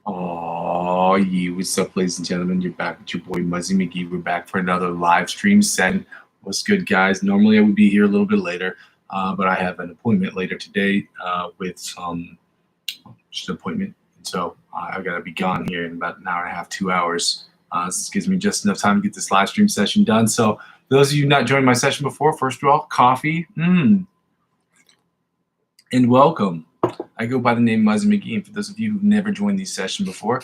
Oh, you, what's up, ladies and gentlemen? You're back with your boy Muzzy McGee. We're back for another live stream set. What's good, guys? Normally I would be here a little bit later, but I have an appointment later today with just an appointment. And so I've got to be gone here in about an hour and a half, 2 hours. This gives me just enough time to get this live stream session done. So for those of you not joined my session before, first of all, coffee, and welcome. I go by the name Muzzy McGee, and for those of you who've never joined these sessions before,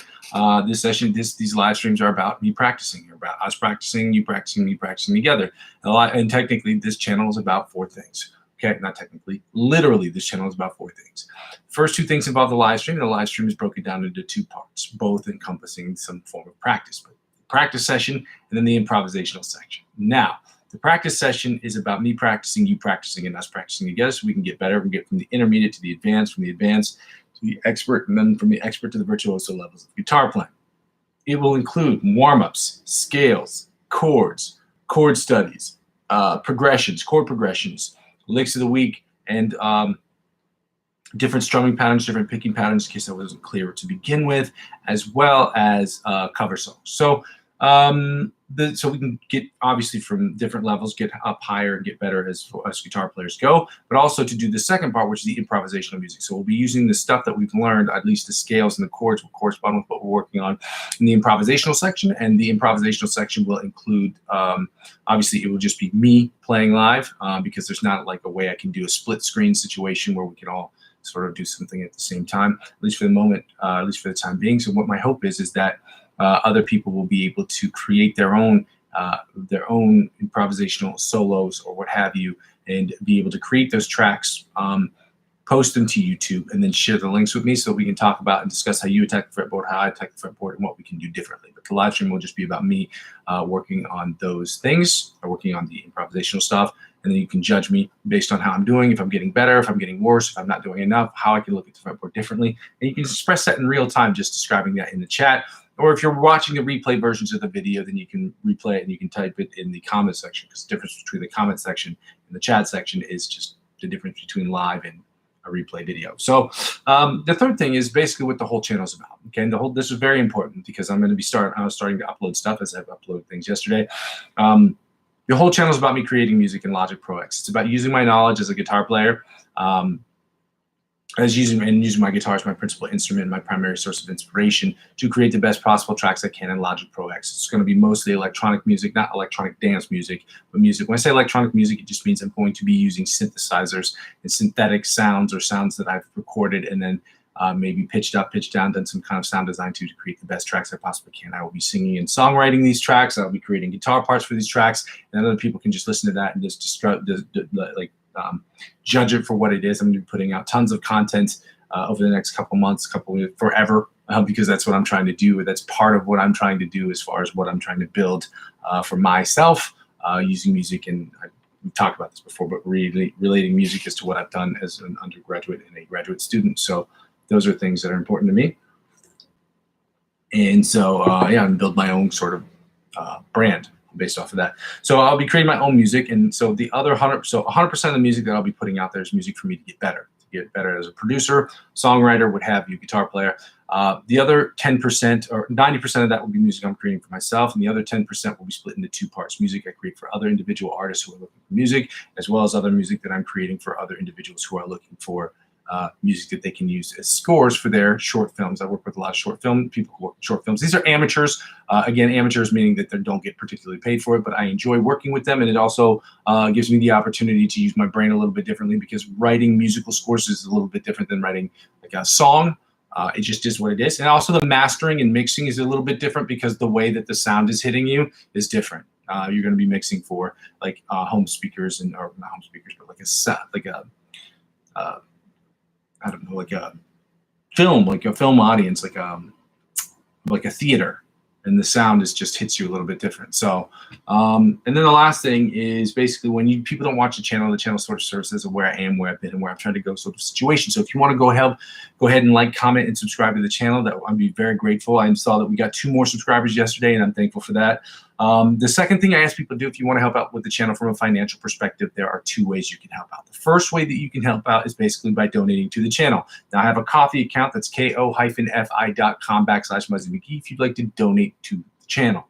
these live streams are about me practicing. They're about us practicing, you practicing, me practicing together. And technically, this channel is about 4 things. Okay, not technically, literally, this channel is about 4 things. First 2 things involve the live stream. The live stream is broken down into 2 parts, both encompassing some form of practice. But the practice session and then the improvisational section. Now, the practice session is about me practicing, you practicing, and us practicing together so we can get better. We can get from the intermediate to the advanced, from the advanced to the expert, and then from the expert to the virtuoso levels of guitar playing. It will include warm-ups, scales, chords, chord studies, progressions, chord progressions, licks of the week, and different strumming patterns, different picking patterns, in case that wasn't clear to begin with, as well as cover songs. So so we can get, obviously, from different levels, get up higher and get better as guitar players go, but also to do the second part, which is the improvisational music. So we'll be using the stuff that we've learned, at least the scales and the chords will correspond with what we're working on in the improvisational section, and the improvisational section will include, obviously, it will just be me playing live, because there's not like a way I can do a split screen situation where we can all sort of do something at the same time, at least for the moment, at least for the time being. So what my hope is that other people will be able to create their own improvisational solos or what have you, and be able to create those tracks, post them to YouTube, and then share the links with me so we can talk about and discuss how you attack the fretboard, how I attack the fretboard, and what we can do differently. But the live stream will just be about me working on those things, or working on the improvisational stuff, and then you can judge me based on how I'm doing, if I'm getting better, if I'm getting worse, if I'm not doing enough, how I can look at the fretboard differently. And you can express that in real time, just describing that in the chat. Or if you're watching the replay versions of the video, then you can replay it and you can type it in the comment section, because the difference between the comment section and the chat section is just the difference between live and a replay video. So the third thing is basically what the whole channel is about. Okay, and this is very important because I'm going to be starting to upload stuff, as I've uploaded things yesterday. The whole channel is about me creating music in Logic Pro X. It's about using my knowledge as a guitar player, using my guitar as my principal instrument, my primary source of inspiration, to create the best possible tracks I can in Logic Pro X. It's going to be mostly electronic music, not electronic dance music, but music. When I say electronic music, it just means I'm going to be using synthesizers and synthetic sounds, or sounds that I've recorded and then maybe pitched up, pitched down, done some kind of sound design to create the best tracks I possibly can. I will be singing and songwriting these tracks. I'll be creating guitar parts for these tracks, and other people can just listen to that and just judge it for what it is. I'm going to be putting out tons of content over the next couple months, forever, because that's what I'm trying to do. That's part of what I'm trying to do as far as what I'm trying to build for myself using music. And we've talked about this before, but really relating music as to what I've done as an undergraduate and a graduate student. So those are things that are important to me. And so, yeah, I'm build my own sort of brand based off of that. So I'll be creating my own music, and so the other 100% of the music that I'll be putting out there is music for me to get better as a producer, songwriter, what have you, guitar player. The other 10% or 90% of that will be music I'm creating for myself, and the other 10% will be split into 2 parts: music I create for other individual artists who are looking for music, as well as other music that I'm creating for other individuals who are looking for music that they can use as scores for their short films. I work with a lot of short film people who work with short films. These are amateurs. Again, amateurs meaning that they don't get particularly paid for it, but I enjoy working with them, and it also gives me the opportunity to use my brain a little bit differently, because writing musical scores is a little bit different than writing like a song. It just is what it is. And also the mastering and mixing is a little bit different, because the way that the sound is hitting you is different. You're going to be mixing for like home speakers, or not home speakers, but like a I don't know, like a film audience, like a theater, and the sound just hits you a little bit different. So, and then the last thing is basically when people don't watch the channel sort of serves as a where I am, where I've been, and where I'm trying to go sort of situation. So if you want to go ahead and like, comment, and subscribe to the channel, that I'd be very grateful. I saw that we got 2 more subscribers yesterday, and I'm thankful for that. The second thing I ask people to do if you want to help out with the channel from a financial perspective, there are two ways you can help out. The first way that you can help out is basically by donating to the channel. Now, I have a Ko-fi account that's ko-fi.com/Muzzy McGee if you'd like to donate to the channel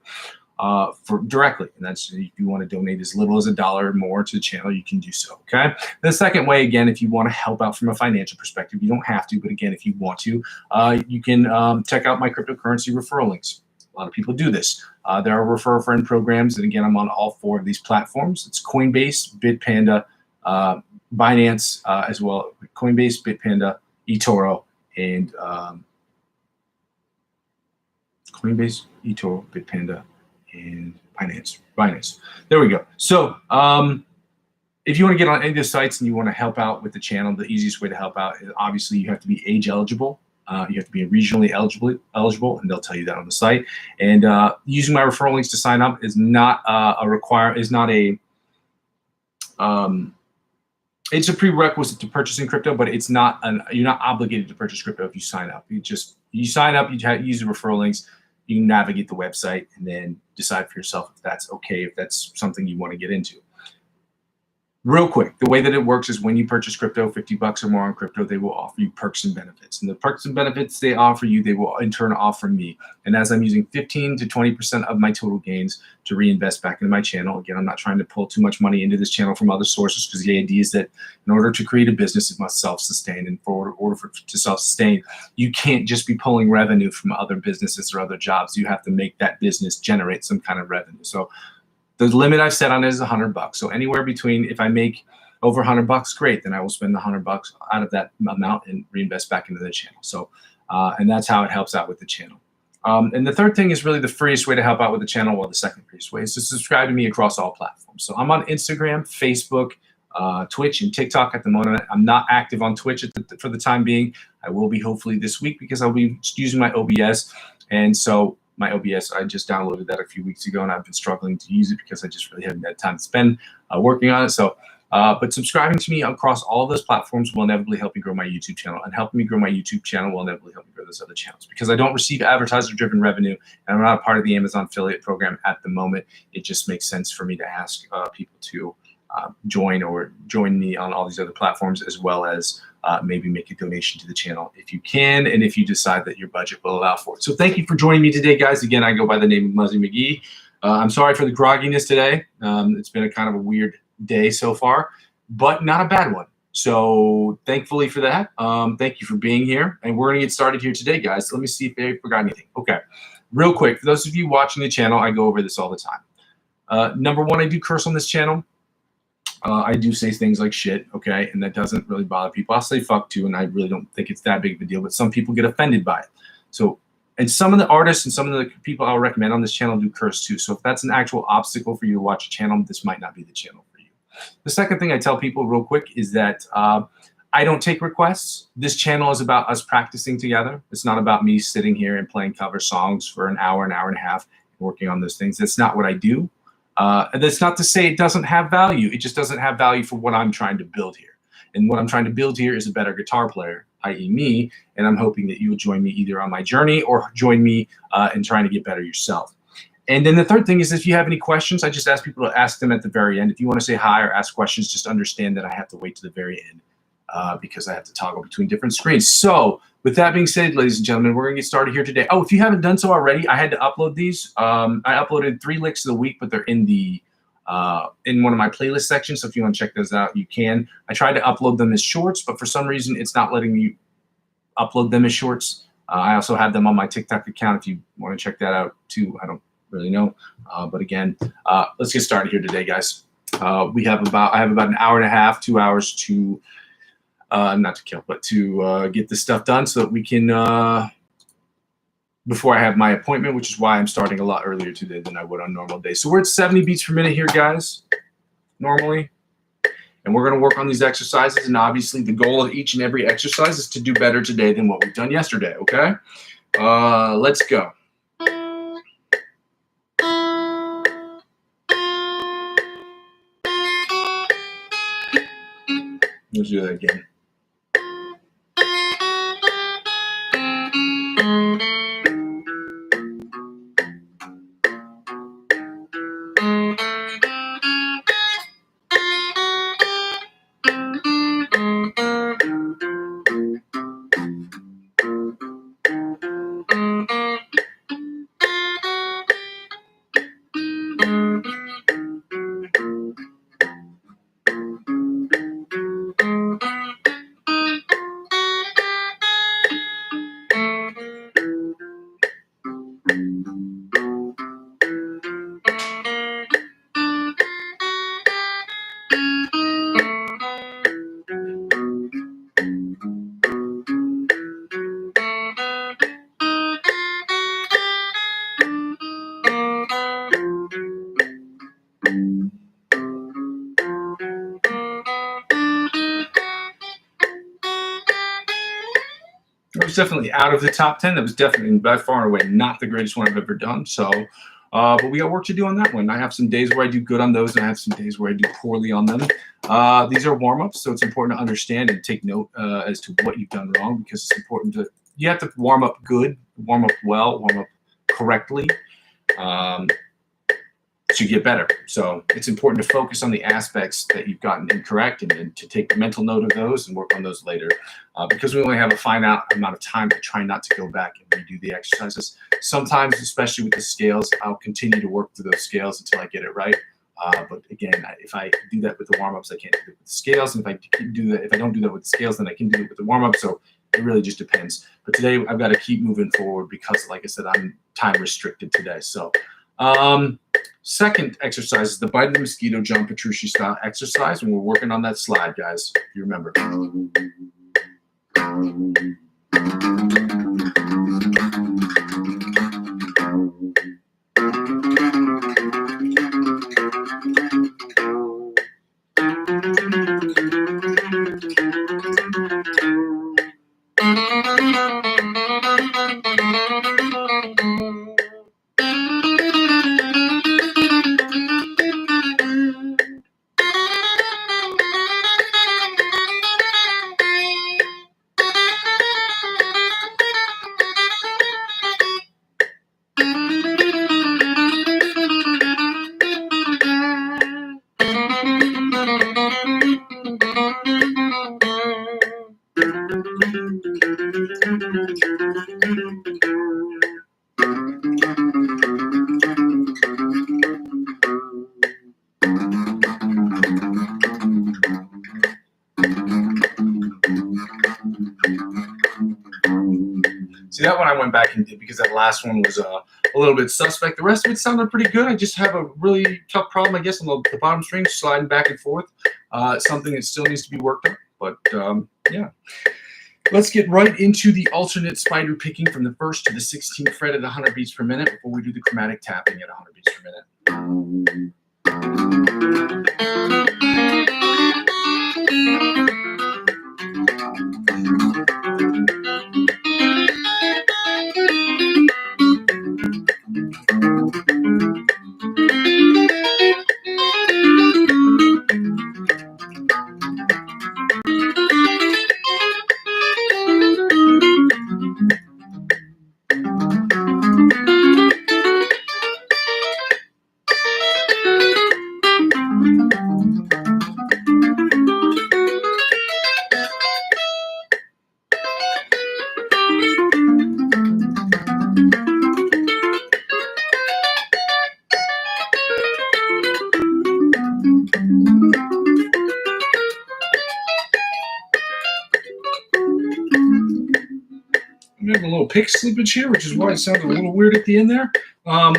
for directly. And that's if you want to donate as little as $1 or more to the channel, you can do so. Okay. The second way, again, if you want to help out from a financial perspective, you don't have to, but again, if you want to, you can check out my cryptocurrency referral links. A lot of people do this. There are refer a friend programs, and again, I'm on all 4 of these platforms. It's Coinbase, Bitpanda, Binance, as well. Coinbase, Bitpanda, eToro, and Coinbase, eToro, Bitpanda, and Binance. There we go. So if you want to get on any of the sites and you want to help out with the channel, the easiest way to help out is obviously you have to be age eligible. You have to be regionally eligible, and they'll tell you that on the site. And using my referral links to sign up is not it's a prerequisite to purchasing crypto, but it's not you're not obligated to purchase crypto if you sign up. You sign up, you use the referral links, you can navigate the website, and then decide for yourself if that's okay, if that's something you want to get into. Real quick, the way that it works is when you purchase crypto, $50 or more on crypto, they will offer you perks and benefits. And the perks and benefits they offer you, they will in turn offer me. And as I'm using 15 to 20% of my total gains to reinvest back into my channel, again, I'm not trying to pull too much money into this channel from other sources, because the idea is that in order to create a business, it must self-sustain. And in order for it to self-sustain, you can't just be pulling revenue from other businesses or other jobs. You have to make that business generate some kind of revenue. So the limit I've set on it is $100. So anywhere between, if I make over $100, great, then I will spend the $100 out of that amount and reinvest back into the channel. So, and that's how it helps out with the channel. And the third thing is really the freest way to help out with the channel, well, the second freest way is to subscribe to me across all platforms. So I'm on Instagram, Facebook, Twitch, and TikTok at the moment. I'm not active on Twitch for the time being. I will be hopefully this week, because I'll be using my OBS. And so my OBS, I just downloaded that a few weeks ago, and I've been struggling to use it because I just really haven't had time to spend working on it. So, but subscribing to me across all of those platforms will inevitably help me grow my YouTube channel, and helping me grow my YouTube channel will inevitably help me grow those other channels, because I don't receive advertiser-driven revenue, and I'm not a part of the Amazon affiliate program at the moment. It just makes sense for me to ask people to join me on all these other platforms, as well as maybe make a donation to the channel if you can, and if you decide that your budget will allow for it. So thank you for joining me today, guys. Again, I go by the name of Muzzy McGee. I'm sorry for the grogginess today. It's been a kind of a weird day so far, but not a bad one. So thankfully for that, thank you for being here. And we're gonna get started here today, guys. Let me see if I forgot anything. Okay, real quick, for those of you watching the channel, I go over this all the time. Number one, I do curse on this channel. I do say things like shit, okay, and that doesn't really bother people. I'll say fuck too, and I really don't think it's that big of a deal, but some people get offended by it. So, and some of the artists and some of the people I'll recommend on this channel do curse too. So if that's an actual obstacle for you to watch a channel, this might not be the channel for you. The second thing I tell people real quick is that I don't take requests. This channel is about us practicing together. It's not about me sitting here and playing cover songs for an hour and a half, working on those things. That's not what I do. And that's not to say it doesn't have value. It just doesn't have value for what I'm trying to build here. And what I'm trying to build here is a better guitar player, i.e. me, and I'm hoping that you will join me either on my journey or join me in trying to get better yourself. And then the third thing is, if you have any questions, I just ask people to ask them at the very end. If you want to say hi or ask questions, just understand that I have to wait to the very end because I have to toggle between different screens. So with that being said, ladies and gentlemen, we're going to get started here today. Oh, if you haven't done so already, I had to upload these. I uploaded 3 licks of the week, but they're in the in one of my playlist sections. So if you want to check those out, you can. I tried to upload them as shorts, but for some reason, it's not letting me upload them as shorts. I also have them on my TikTok account if you want to check that out too. I don't really know. But again, let's get started here today, guys. I have about an hour and a half, 2 hours to not to kill, but to get this stuff done so that we can, before I have my appointment, which is why I'm starting a lot earlier today than I would on normal days. So we're at 70 beats per minute here, guys, normally. And we're going to work on these exercises. And obviously the goal of each and every exercise is to do better today than what we've done yesterday, okay? Let's go. Let's do that again. definitely out of the top 10. That was definitely by far and away not the greatest one I've ever done. So, but we got work to do on that one. I have some days where I do good on those, and I have some days where I do poorly on them. These are warm-ups, so it's important to understand and take note as to what you've done wrong, because it's important to, you have to warm up good, warm up well, warm up correctly. To get better. So it's important to focus on the aspects that you've gotten incorrect, and to take mental note of those and work on those later. Because we only have a finite amount of time, to try not to go back and redo the exercises. Sometimes, especially with the scales, I'll continue to work through those scales until I get it right. But again, if I do that with the warm-ups, I can't do it with the scales. And if I do that, if I don't do that with the scales, then I can do it with the warm-up. So it really just depends. But today I've got to keep moving forward because, like I said, I'm time restricted today. So second exercise is the Bite of the Mosquito John Petrucci style exercise, and we're working on that slide, guys, if you remember. See, that one I went back and did because that last one was a little bit suspect. The rest of it sounded pretty good. I just have a really tough problem, I guess, on the bottom string, sliding back and forth. Something that still needs to be worked on. But, yeah. Let's get right into the alternate spider picking from the 1st to the 16th fret at 100 beats per minute before we do the chromatic tapping at 100 beats per minute. We have a little pick slippage here, which is why it sounded a little weird at the end there.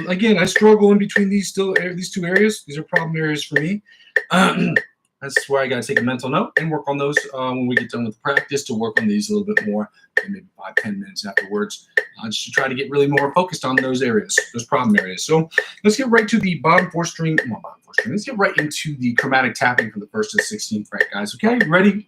Again, I struggle in between these two areas. These are problem areas for me. That's where I got to take a mental note and work on those when we get done with practice, to work on these a little bit more, maybe 5-10 minutes afterwards, just to try to get really more focused on those areas, those problem areas. So let's get right to the bottom 4 string. Well, bottom 4 string. Let's get right into the chromatic tapping from the 1st to the 16th fret, guys. Okay, ready?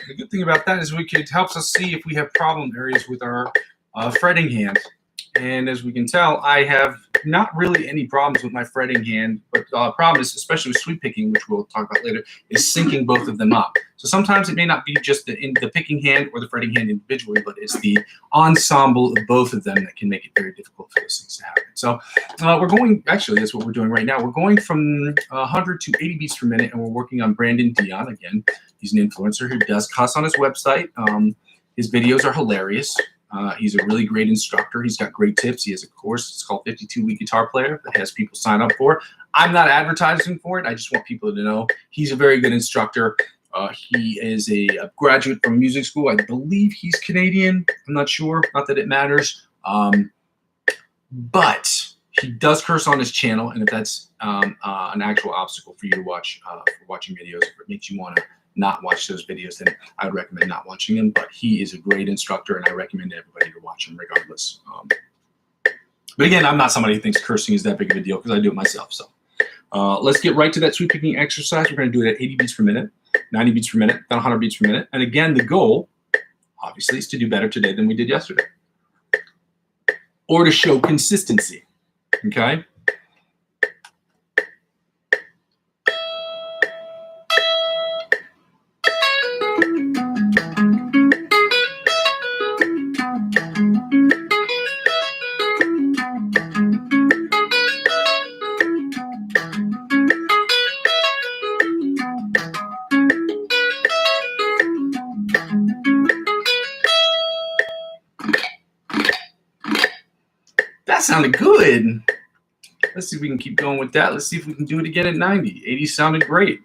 The good thing about that is it helps us see if we have problem areas with our fretting hand. And as we can tell, I have not really any problems with my fretting hand, but the problem is, especially with sweep picking, which we'll talk about later, is syncing both of them up. So sometimes it may not be just the picking hand or the fretting hand individually, but it's the ensemble of both of them that can make it very difficult for those things to happen. So we're going, actually, that's what we're doing right now. We're going from 100 to 80 beats per minute, and we're working on Brandon Dion. Again, he's an influencer who does cuss on his website. His videos are hilarious. He's a really great instructor. He's got great tips. He has a course. It's called 52-Week Guitar Player that has people sign up for. I'm not advertising for it. I just want people to know he's a very good instructor. He is a graduate from music school. I believe he's Canadian. I'm not sure. Not that it matters. But he does curse on his channel, and if that's an actual obstacle for you to watch for watching videos, if it makes you want to not watch those videos, then I would recommend not watching him. But he is a great instructor, and I recommend everybody to watch him regardless. But again, I'm not somebody who thinks cursing is that big of a deal because I do it myself. So let's get right to that sweep picking exercise. We're going to do it at 80 beats per minute, 90 beats per minute, then 100 beats per minute. And again, the goal, obviously, is to do better today than we did yesterday, or to show consistency. Okay? That sounded good. Let's see if we can keep going with that. Let's see if we can do it again at 90. 80 sounded great.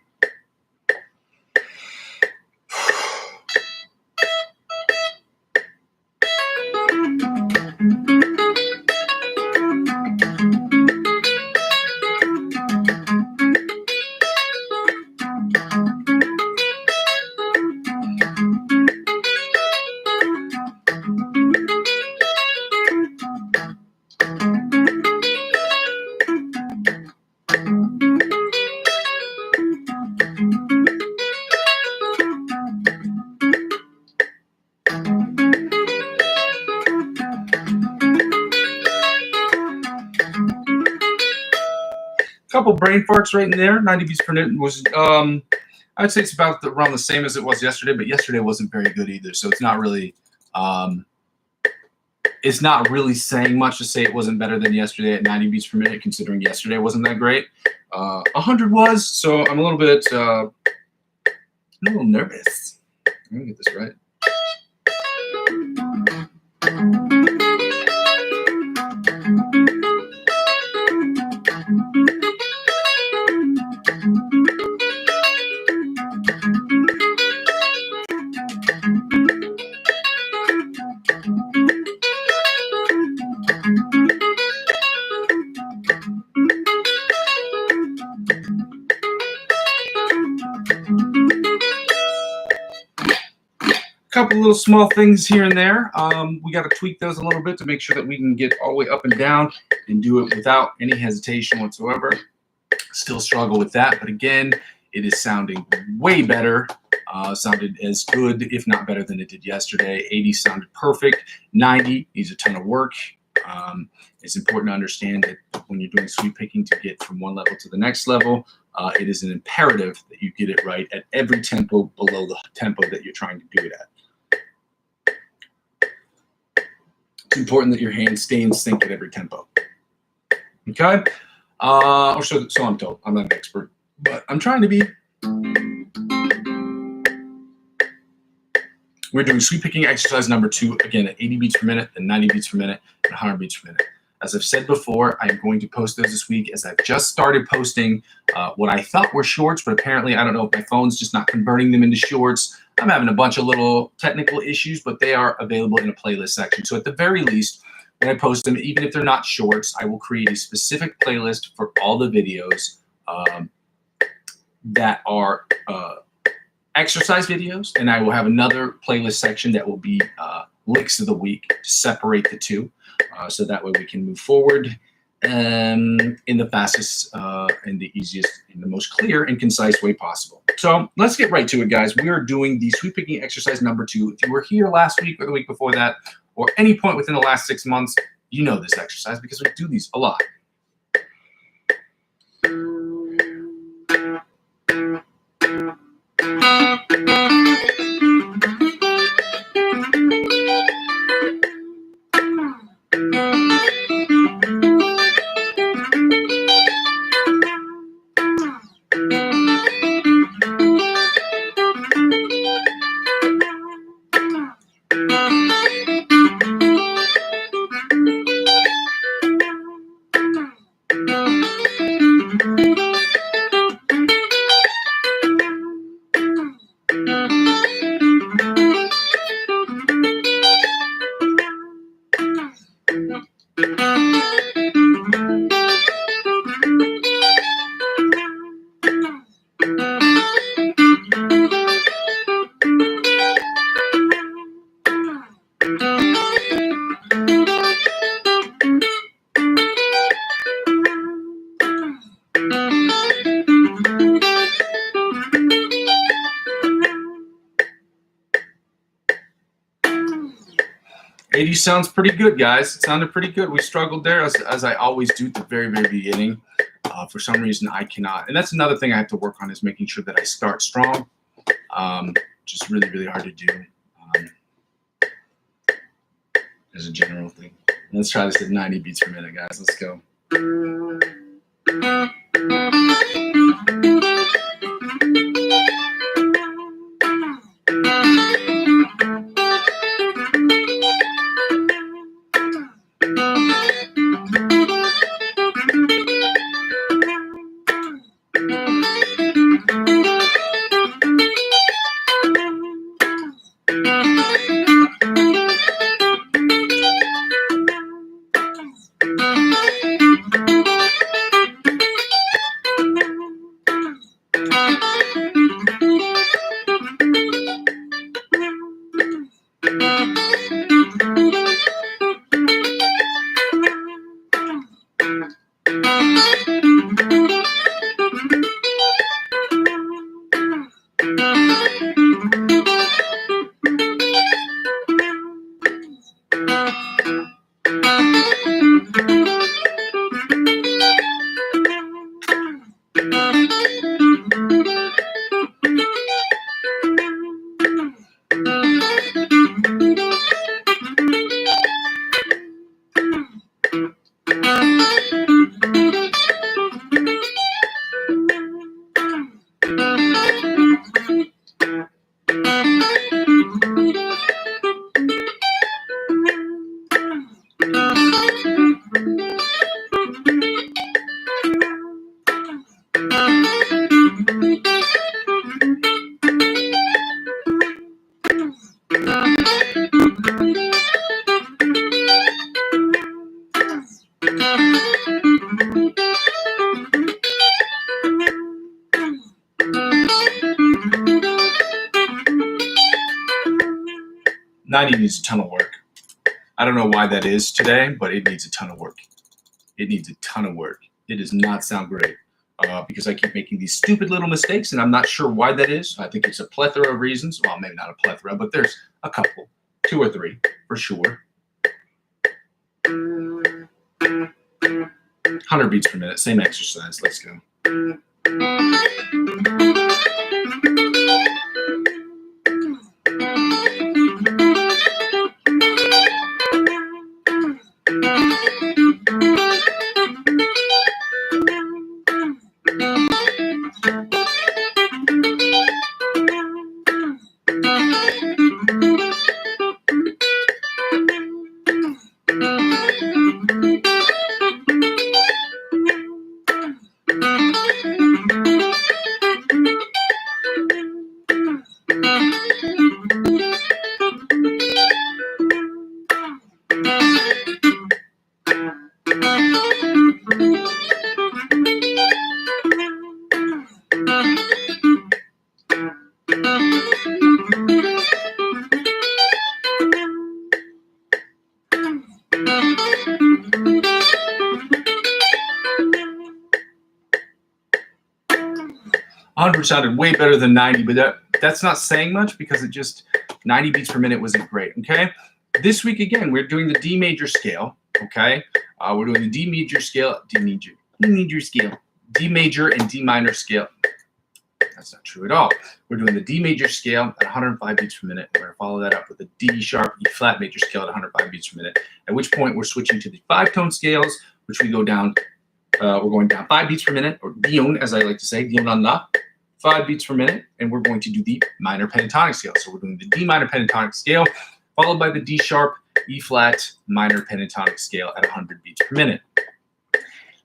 Couple brain farts right in there. 90 beats per minute was, I'd say it's about around the same as it was yesterday, but yesterday wasn't very good either. So it's not really saying much to say it wasn't better than yesterday at 90 beats per minute, considering yesterday wasn't that great. 100 was, so I'm a little bit, I'm a little nervous. Let me get this right. Couple little small things here and there. We got to tweak those a little bit to make sure that we can get all the way up and down and do it without any hesitation whatsoever. Still struggle with that, but again, it is sounding way better. Sounded as good, if not better, than it did yesterday. 80 sounded perfect. 90 needs a ton of work. It's important to understand that when you're doing sweep picking to get from one level to the next level, it is an imperative that you get it right at every tempo below the tempo that you're trying to do it at. It's important that your hands stay in sync at every tempo. Okay? Or so I'm told. I'm not an expert, but I'm trying to be. We're doing sweep picking exercise number 2, again at 80 beats per minute, then 90 beats per minute, and 100 beats per minute. As I've said before, I'm going to post those this week, as I've just started posting what I thought were shorts, but apparently I don't know if my phone's just not converting them into shorts. I'm having a bunch of little technical issues, but they are available in a playlist section. So at the very least, when I post them, even if they're not shorts, I will create a specific playlist for all the videos that are exercise videos, and I will have another playlist section that will be licks of the week to separate the two, so that way we can move forward in the fastest and the easiest and the most clear and concise way possible. So let's get right to it, guys. We are doing the sweep picking exercise number 2. If you were here last week or the week before that, or any point within the last 6 months, you know this exercise because we do these a lot. 80 sounds pretty good, guys. It sounded pretty good. We struggled there, as I always do at the very, very beginning. For some reason, I cannot. And that's another thing I have to work on, is making sure that I start strong. Just really, really hard to do as a general thing. Let's try this at 90 beats per minute, guys. Let's go. Needs a ton of work. I don't know why that is today, but it needs a ton of work. It needs a ton of work. It does not sound great because I keep making these stupid little mistakes, and I'm not sure why that is. I think it's a plethora of reasons. Well, maybe not a plethora, but there's a couple, 2 or 3 for sure. 100 beats per minute, same exercise. Let's go. Sounded way better than 90, but that's not saying much because it just 90 beats per minute wasn't great. Okay, this week again we're doing the D major scale. Okay, we're doing the D major scale, D major scale, D major and D minor scale. That's not true at all. We're doing the D major scale at 105 beats per minute. We're going to follow that up with a D sharp, E flat major scale at 105 beats per minute, at which point we're switching to the 5-tone scales, which we go down, we're going down 5 beats per minute, or dion, as I like to say, dion on la, 5 beats per minute, and we're going to do the minor pentatonic scale. So we're doing the D minor pentatonic scale, followed by the D sharp, E flat minor pentatonic scale at 100 beats per minute.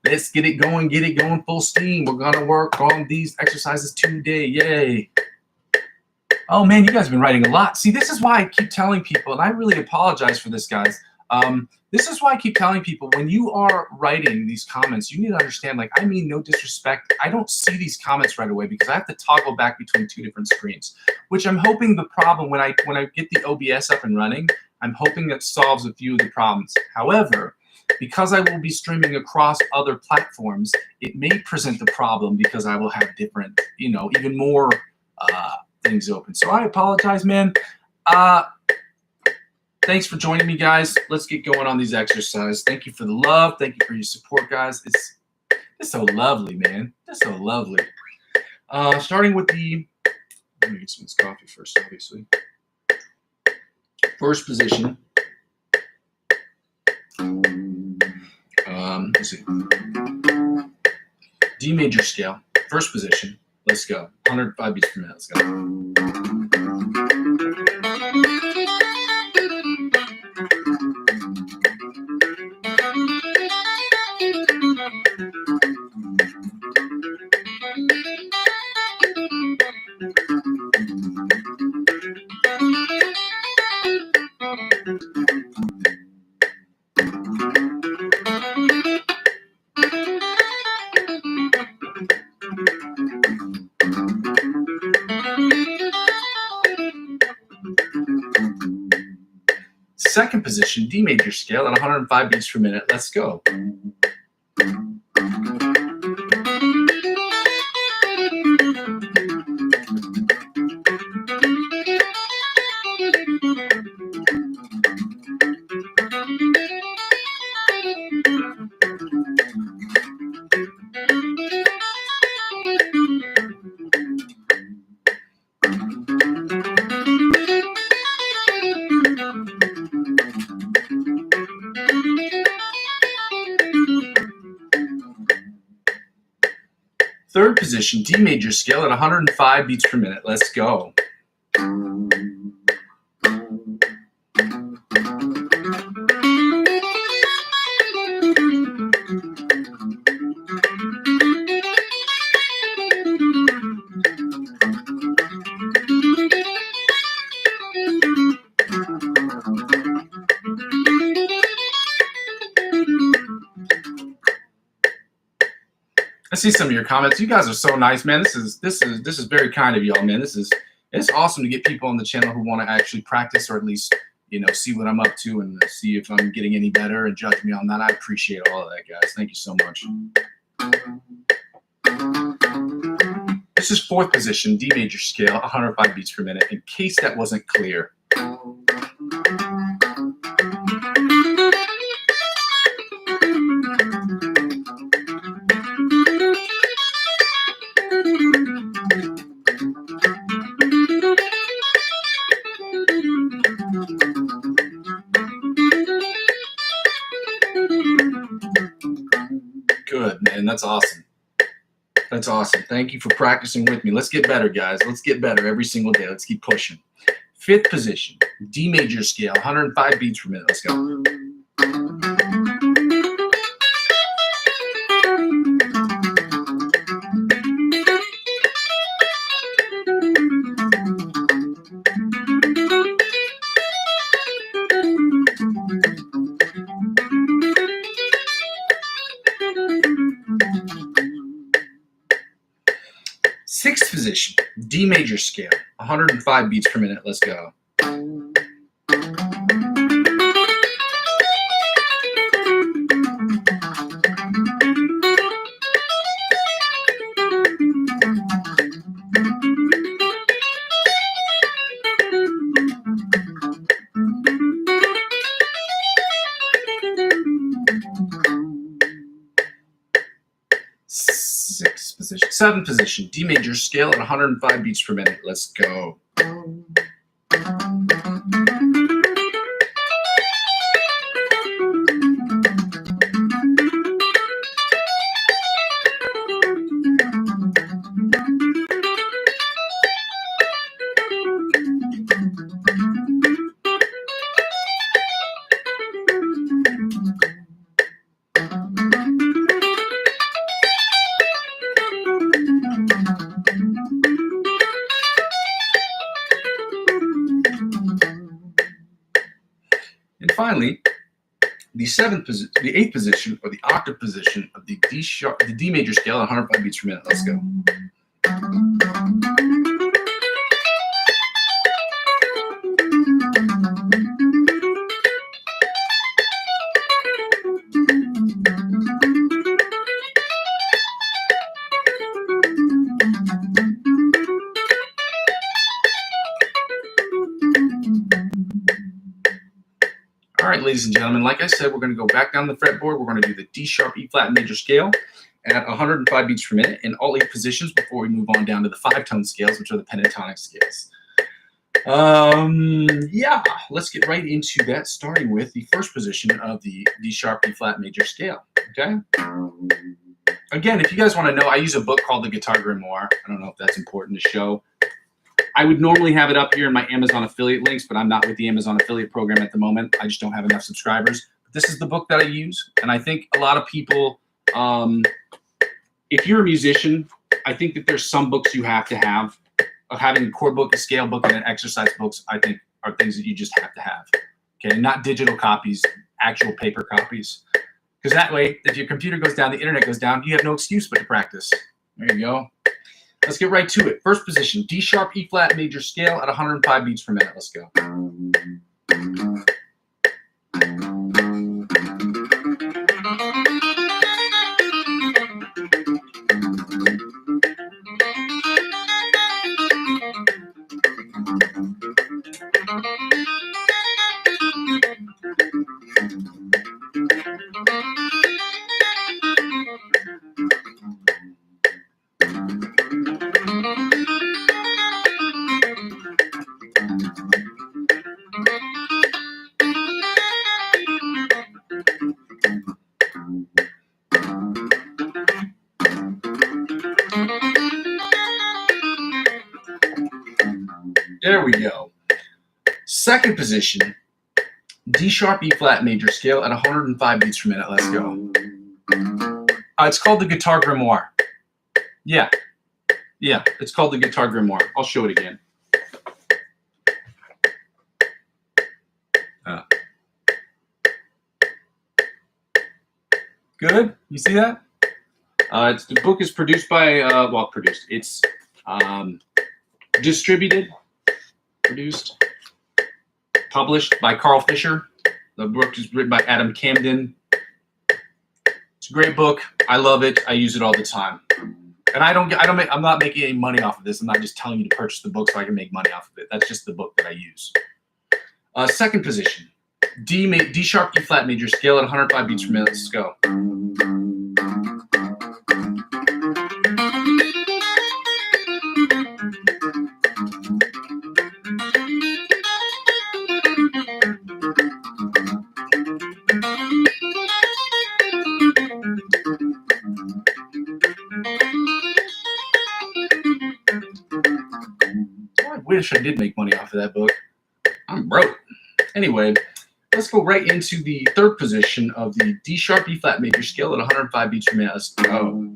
Let's get it going full steam. We're gonna work on these exercises today. Yay. Oh man, you guys have been writing a lot. See, this is why I keep telling people, and I really apologize for this, guys. This is why I keep telling people, when you are writing these comments, you need to understand, like, I mean no disrespect. I don't see these comments right away because I have to toggle back between 2 different screens, which I'm hoping the problem, when I get the OBS up and running, I'm hoping that solves a few of the problems. However, because I will be streaming across other platforms, it may present the problem because I will have different, even more things open. So I apologize, man. Thanks for joining me, guys. Let's get going on these exercises. Thank you for the love. Thank you for your support, guys. It's so lovely, man. It's so lovely. Starting with the, let me get some of this coffee first, obviously. First position. Let's see. D major scale, first position. Let's go. 105 beats per minute. Let's go. Second position, D major scale at 105 beats per minute. Let's go. Third position, D major scale at 105 beats per minute. Let's go. I see some of your comments. You guys are so nice, man. This is very kind of y'all, man. It's awesome to get people on the channel who want to actually practice, or at least, see what I'm up to and see if I'm getting any better and judge me on that. I appreciate all of that, guys. Thank you so much. This is fourth position, D major scale, 105 beats per minute, in case that wasn't clear. Good, man. That's awesome. That's awesome. Thank you for practicing with me. Let's get better, guys. Let's get better every single day. Let's keep pushing. Fifth position, D major scale, 105 beats per minute. Let's go. Sixth position, D major scale, 105 beats per minute. Let's go. Seventh position, D major scale at 105 beats per minute. Let's go. And finally, the eighth position, or the octave position of the D major scale at 105 beats per minute. Let's go. All right, ladies and gentlemen, like I said, we're going to go back down the fretboard. We're going to do the D sharp, E flat major scale at 105 beats per minute in all 8 positions before we move on down to the 5-tone scales, which are the pentatonic scales. Yeah, let's get right into that, starting with the first position of the D sharp, E flat major scale, okay? Again, if you guys want to know, I use a book called The Guitar Grimoire. I don't know if that's important to show. I would normally have it up here in my Amazon affiliate links, but I'm not with the Amazon affiliate program at the moment. I just don't have enough subscribers. But this is the book that I use, and I think a lot of people, if you're a musician, I think that there's some books you have to have. Having a chord book, a scale book, and an exercise books, I think, are things that you just have to have. Okay, not digital copies, actual paper copies. Because that way, if your computer goes down, the internet goes down, you have no excuse but to practice. There you go. Let's get right to it. First position, D sharp, E flat major scale at 105 beats per minute. Let's go. There we go. Second position, D sharp, E flat major scale at 105 beats per minute. Let's go. It's called the Guitar Grimoire. Yeah, it's called the Guitar Grimoire. I'll show it again. Good. You see that? The book is produced by, it's distributed, produced, published by Carl Fisher. The book is written by Adam Camden. It's a great book. I love it. I use it all the time. And I'm not making any money off of this. I'm not just telling you to purchase the book so I can make money off of it. That's just the book that I use. Second position, D sharp, E flat major scale at 105 beats per minute. Let's go. I wish I did make money off of that book. I'm broke. Anyway, let's go right into the third position of the D sharp, E flat major scale at 105 beats per minute. Let's go.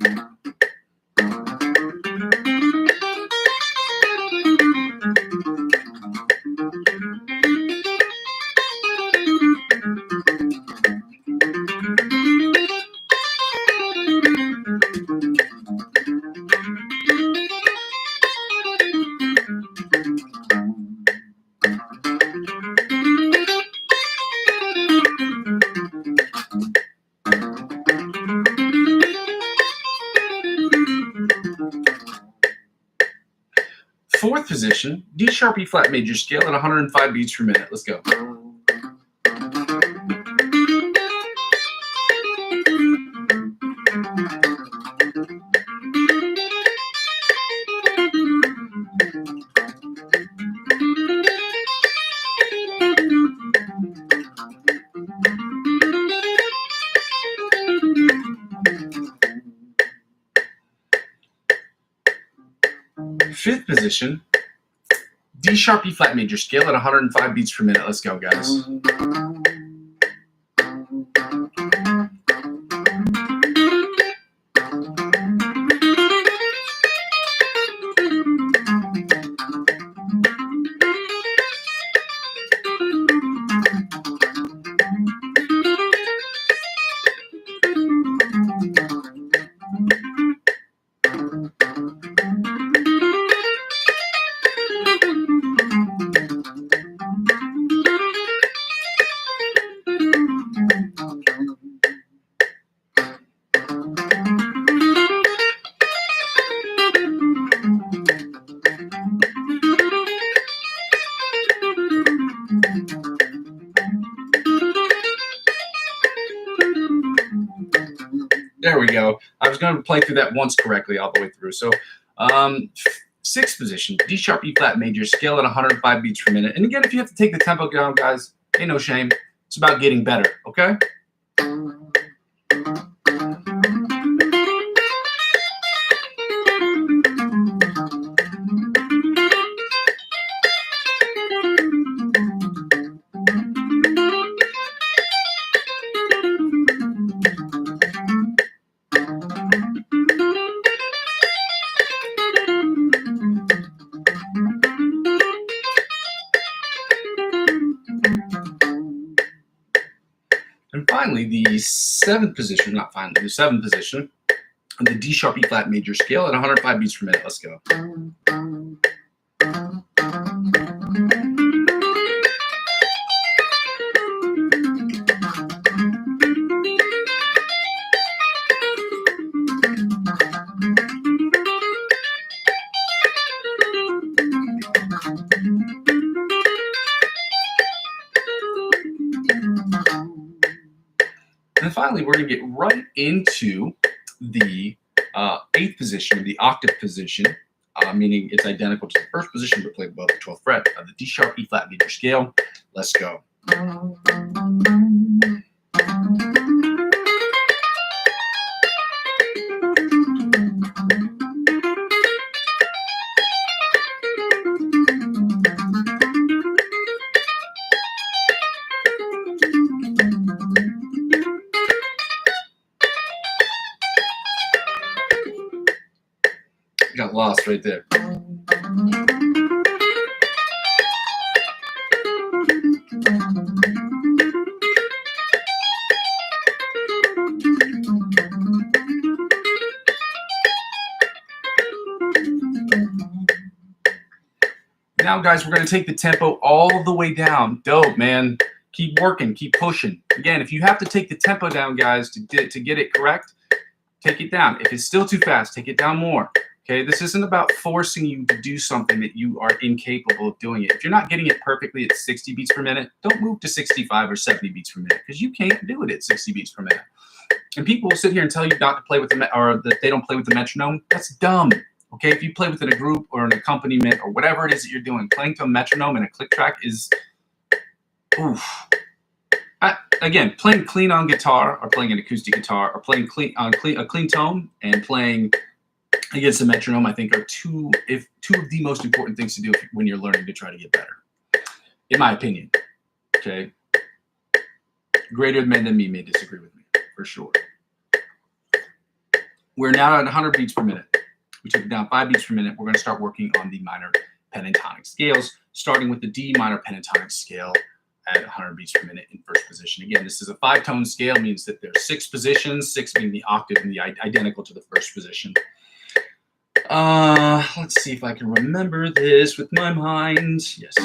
Fourth position, D sharp, E flat major scale at 105 beats per minute. Let's go. fifth position, D sharp E flat major scale at 105 beats per minute. Let's go, guys. There we go. I was going to play through that once correctly all the way through. So, sixth position, D sharp E flat major scale at 105 beats per minute. And again, if you have to take the tempo down, guys, ain't no shame. It's about getting better, okay? And finally, the seventh position, the D sharp E flat major scale at 105 beats per minute. Let's go. And finally, we're going to get right into the eighth position, the octave position, meaning it's identical to the first position but played above the 12th fret of the D sharp E flat major scale. Let's go. Got lost right there. Now, guys, we're going to take the tempo all the way down. Dope, man. Keep working, keep pushing. Again, if you have to take the tempo down, guys, to get it correct, take it down. If it's still too fast, take it down more. Okay, this isn't about forcing you to do something that you are incapable of doing it. If you're not getting it perfectly at 60 beats per minute, don't move to 65 or 70 beats per minute because you can't do it at 60 beats per minute. And people will sit here and tell you not to play with or that they don't play with the metronome. That's dumb. Okay, if you play within a group or an accompaniment or whatever it is that you're doing, playing to a metronome and a click track is, oof. Again, playing clean on guitar or playing an acoustic guitar or playing clean on a clean tone and playing against a metronome, I think, are two of the most important things to do when you're learning to try to get better, in my opinion. Okay, greater men than me may disagree with me for sure. We're now at 100 beats per minute. We took it down 5 beats per minute. We're going to start working on the minor pentatonic scales, starting with the D minor pentatonic scale at 100 beats per minute in first position. Again, this is a 5-tone scale, means that there's 6 positions, 6 being the octave and the identical to the first position. Let's see if I can remember this with my mind. Yes.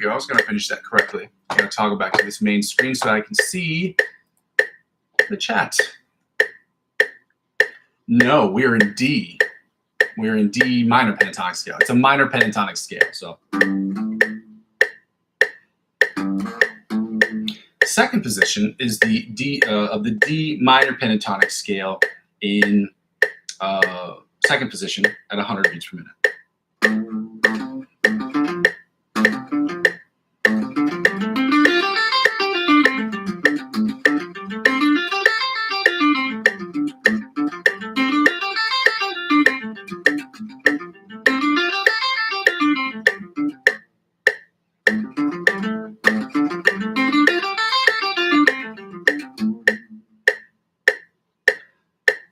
I was going to finish that correctly. I'm going to toggle back to this main screen so I can see the chat. No, we're in D. We're in D minor pentatonic scale. It's a minor pentatonic scale. So second position is the D of the D minor pentatonic scale in second position at 100 beats per minute.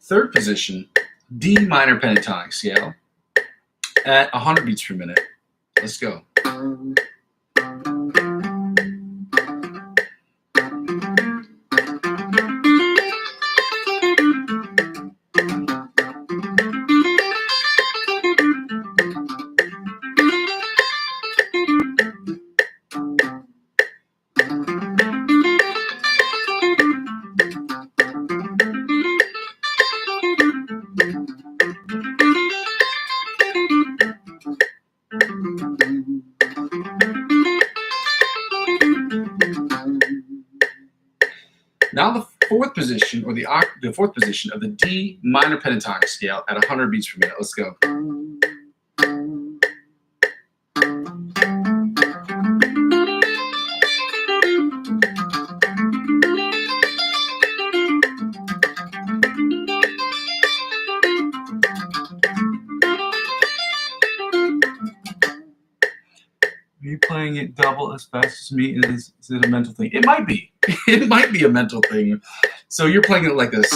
Third position, D minor pentatonic scale at 100 beats per minute. Let's go. Now the fourth position, or the fourth position of the D minor pentatonic scale at 100 beats per minute. Let's go. Are you playing it double as fast as me? Is it a mental thing? It might be. It might be a mental thing. So you're playing it like this.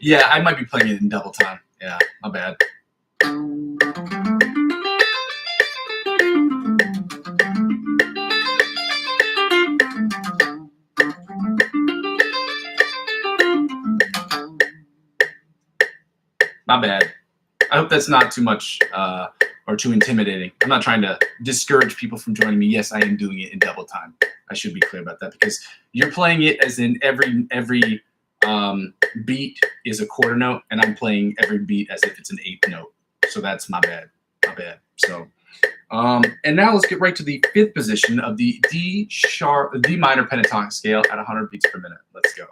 Yeah, I might be playing it in double time. Yeah, my bad. My bad. I hope that's not too much or too intimidating. I'm not trying to discourage people from joining me. Yes, I am doing it in double time. I should be clear about that, because you're playing it as in every beat is a quarter note, and I'm playing every beat as if it's an eighth note. So that's my bad. My bad. So, and now let's get right to the fifth position of the D minor pentatonic scale at 100 beats per minute. Let's go.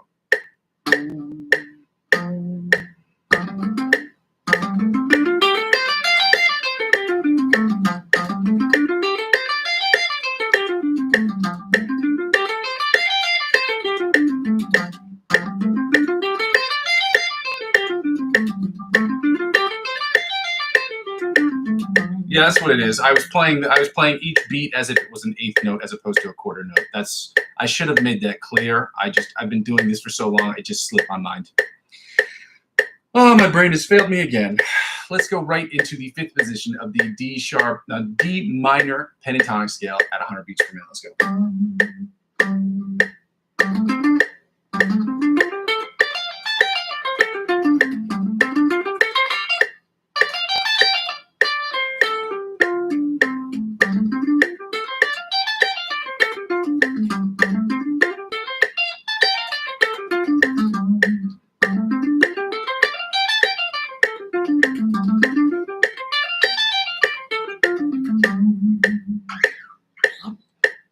Yeah, that's what it is. I was playing each beat as if it was an eighth note as opposed to a quarter note. I should have made that clear. I've been doing this for so long, it just slipped my mind. Oh, my brain has failed me again. Let's go right into the fifth position of the D minor pentatonic scale at 100 beats per minute. Let's go.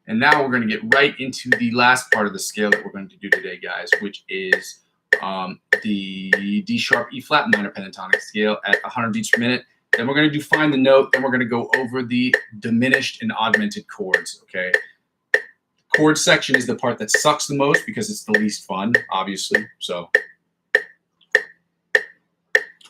And now we're going to get right into the last part of the scale that we're going to do today, guys, which is the D sharp E flat minor pentatonic scale at 100 beats per minute. Then we're going to do find the note. Then we're going to go over the diminished and augmented chords. Okay. Chord section is the part that sucks the most because it's the least fun, obviously. So,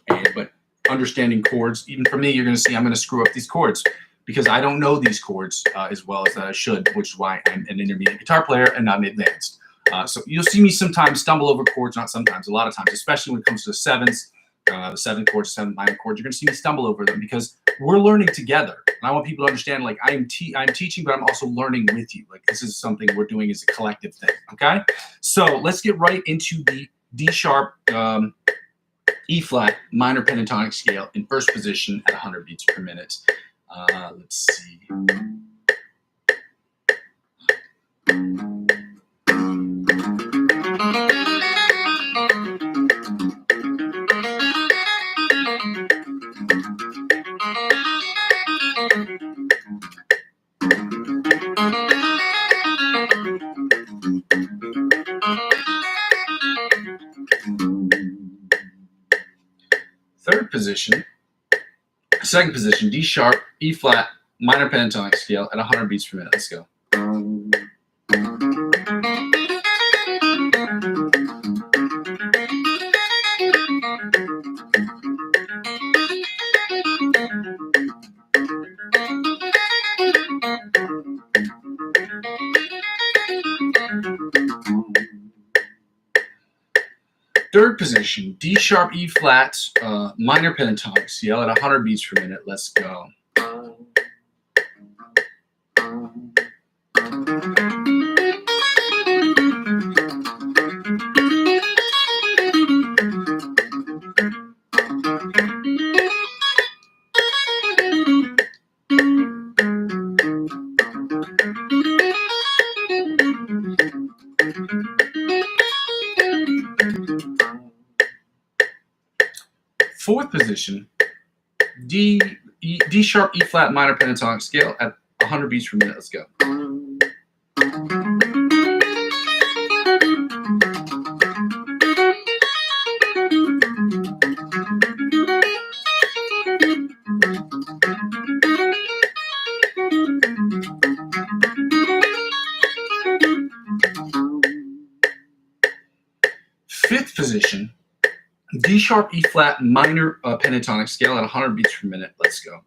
but understanding chords, even for me, you're going to see I'm going to screw up these chords, because I don't know these chords as well as I should, which is why I'm an intermediate guitar player and not an advanced. So you'll see me sometimes stumble over chords, not sometimes, a lot of times, especially when it comes to the sevens, the seventh chords, seventh minor chords. You're going to see me stumble over them because we're learning together. And I want people to understand, like, I'm teaching, but I'm also learning with you. Like, this is something we're doing as a collective thing, okay? So let's get right into the D sharp E flat minor pentatonic scale in first position at 100 beats per minute. Let's see. Third position, second position, D sharp, E flat, minor pentatonic scale at 100 beats per minute. Let's go. Third position, D sharp, E flat, minor pentatonic scale at 100 beats per minute. Let's go. Fourth position, D sharp, E flat, minor pentatonic scale at 100 beats per minute. Let's go. Fifth position, D sharp, E flat, minor pentatonic scale at 100 beats per minute. Let's go.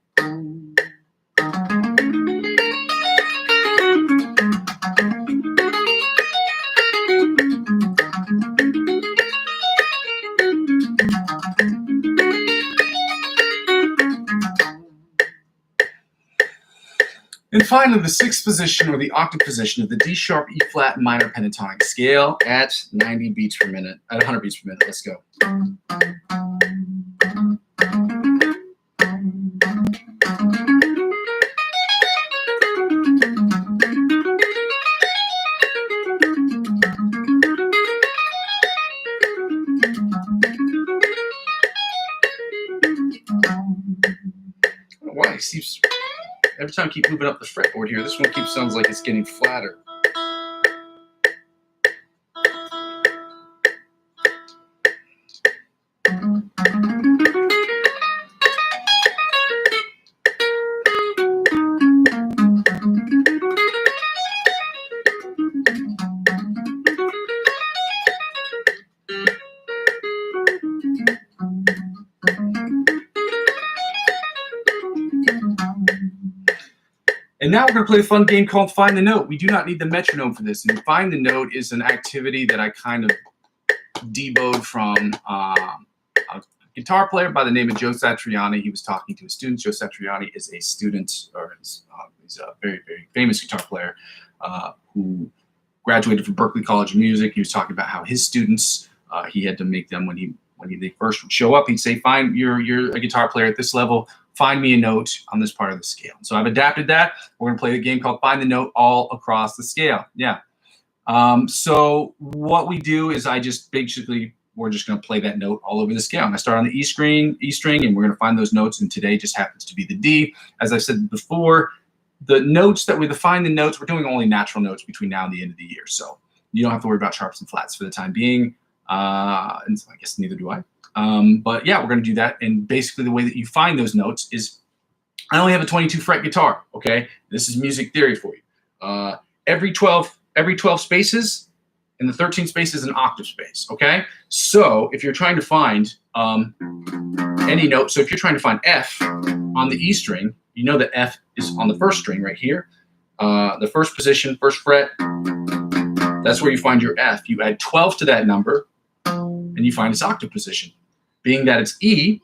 And finally, the sixth position, or the octave position, of the D sharp, E flat, minor pentatonic scale at 90 beats per minute, at 100 beats per minute. Let's go. Why? Seems every time I keep moving up the fretboard here, this one keeps sounds like it's getting flatter. And now we're going to play a fun game called Find the Note. We do not need the metronome for this. And Find the Note is an activity that I kind of deboed from a guitar player by the name of Joe Satriani. He was talking to his students. Joe Satriani is a student, or he's a very, very famous guitar player who graduated from Berklee College of Music. He was talking about how his students, he had to make them when they first would show up, he'd say, "Fine, you're a guitar player at this level. Find me a note on this part of the scale." So I've adapted that. We're going to play a game called Find the Note all across the scale. Yeah. So what we do is we're just going to play that note all over the scale. I'm going to start on the E string, and we're going to find those notes. And today just happens to be the D. As I said before, the notes that we find the notes, we're doing only natural notes between now and the end of the year. So you don't have to worry about sharps and flats for the time being. And so I guess neither do I. But yeah, we're going to do that. And basically the way that you find those notes is, I only have a 22 fret guitar. Okay. This is music theory for you. Every 12 spaces and the 13 spaces an octave space. Okay. So if you're trying to find, any note, so if you're trying to find F on the E string, you know that F is on the first string right here. The first position, first fret, that's where you find your F. You add 12 to that number and you find its octave position. Being that it's E,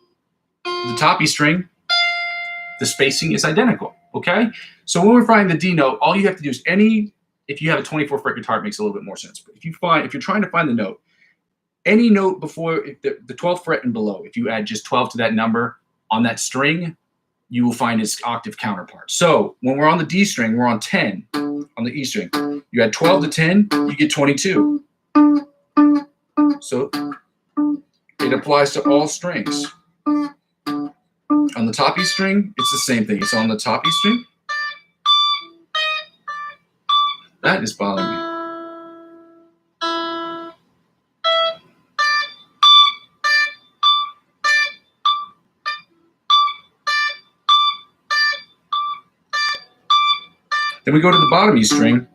the top E string, the spacing is identical, okay? So when we're finding the D note, all you have to do is if you have a 24 fret guitar, it makes a little bit more sense. But if you're trying to find the note, any note before the 12th fret and below, if you add just 12 to that number on that string, you will find its octave counterpart. So when we're on the D string, we're on 10 on the E string. You add 12 to 10, you get 22. So it applies to all strings. On the top E string, it's the same thing. It's on the top E string. That is bothering me. Then we go to the bottom E string.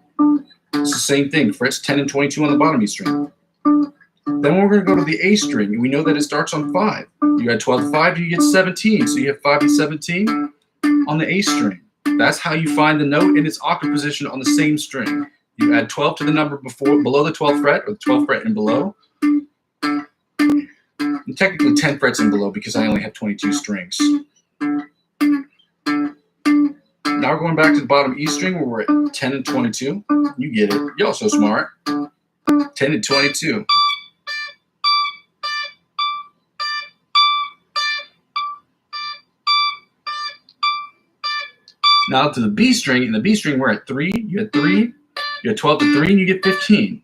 It's the same thing. Frets 10 and 22 on the bottom E string. Then we're going to go to the A string, and we know that it starts on 5. You add 12 to 5, you get 17. So you have 5 and 17 on the A string. That's how you find the note in its octave position on the same string. You add 12 to the number below the 12th fret, or the 12th fret and below. And technically 10 frets and below because I only have 22 strings. Now we're going back to the bottom E string where we're at 10 and 22. You get it. Y'all so smart. 10 and 22. Now to the B string. In the B string, we're at 3. You had 3. You had 12 to 3, and you get 15.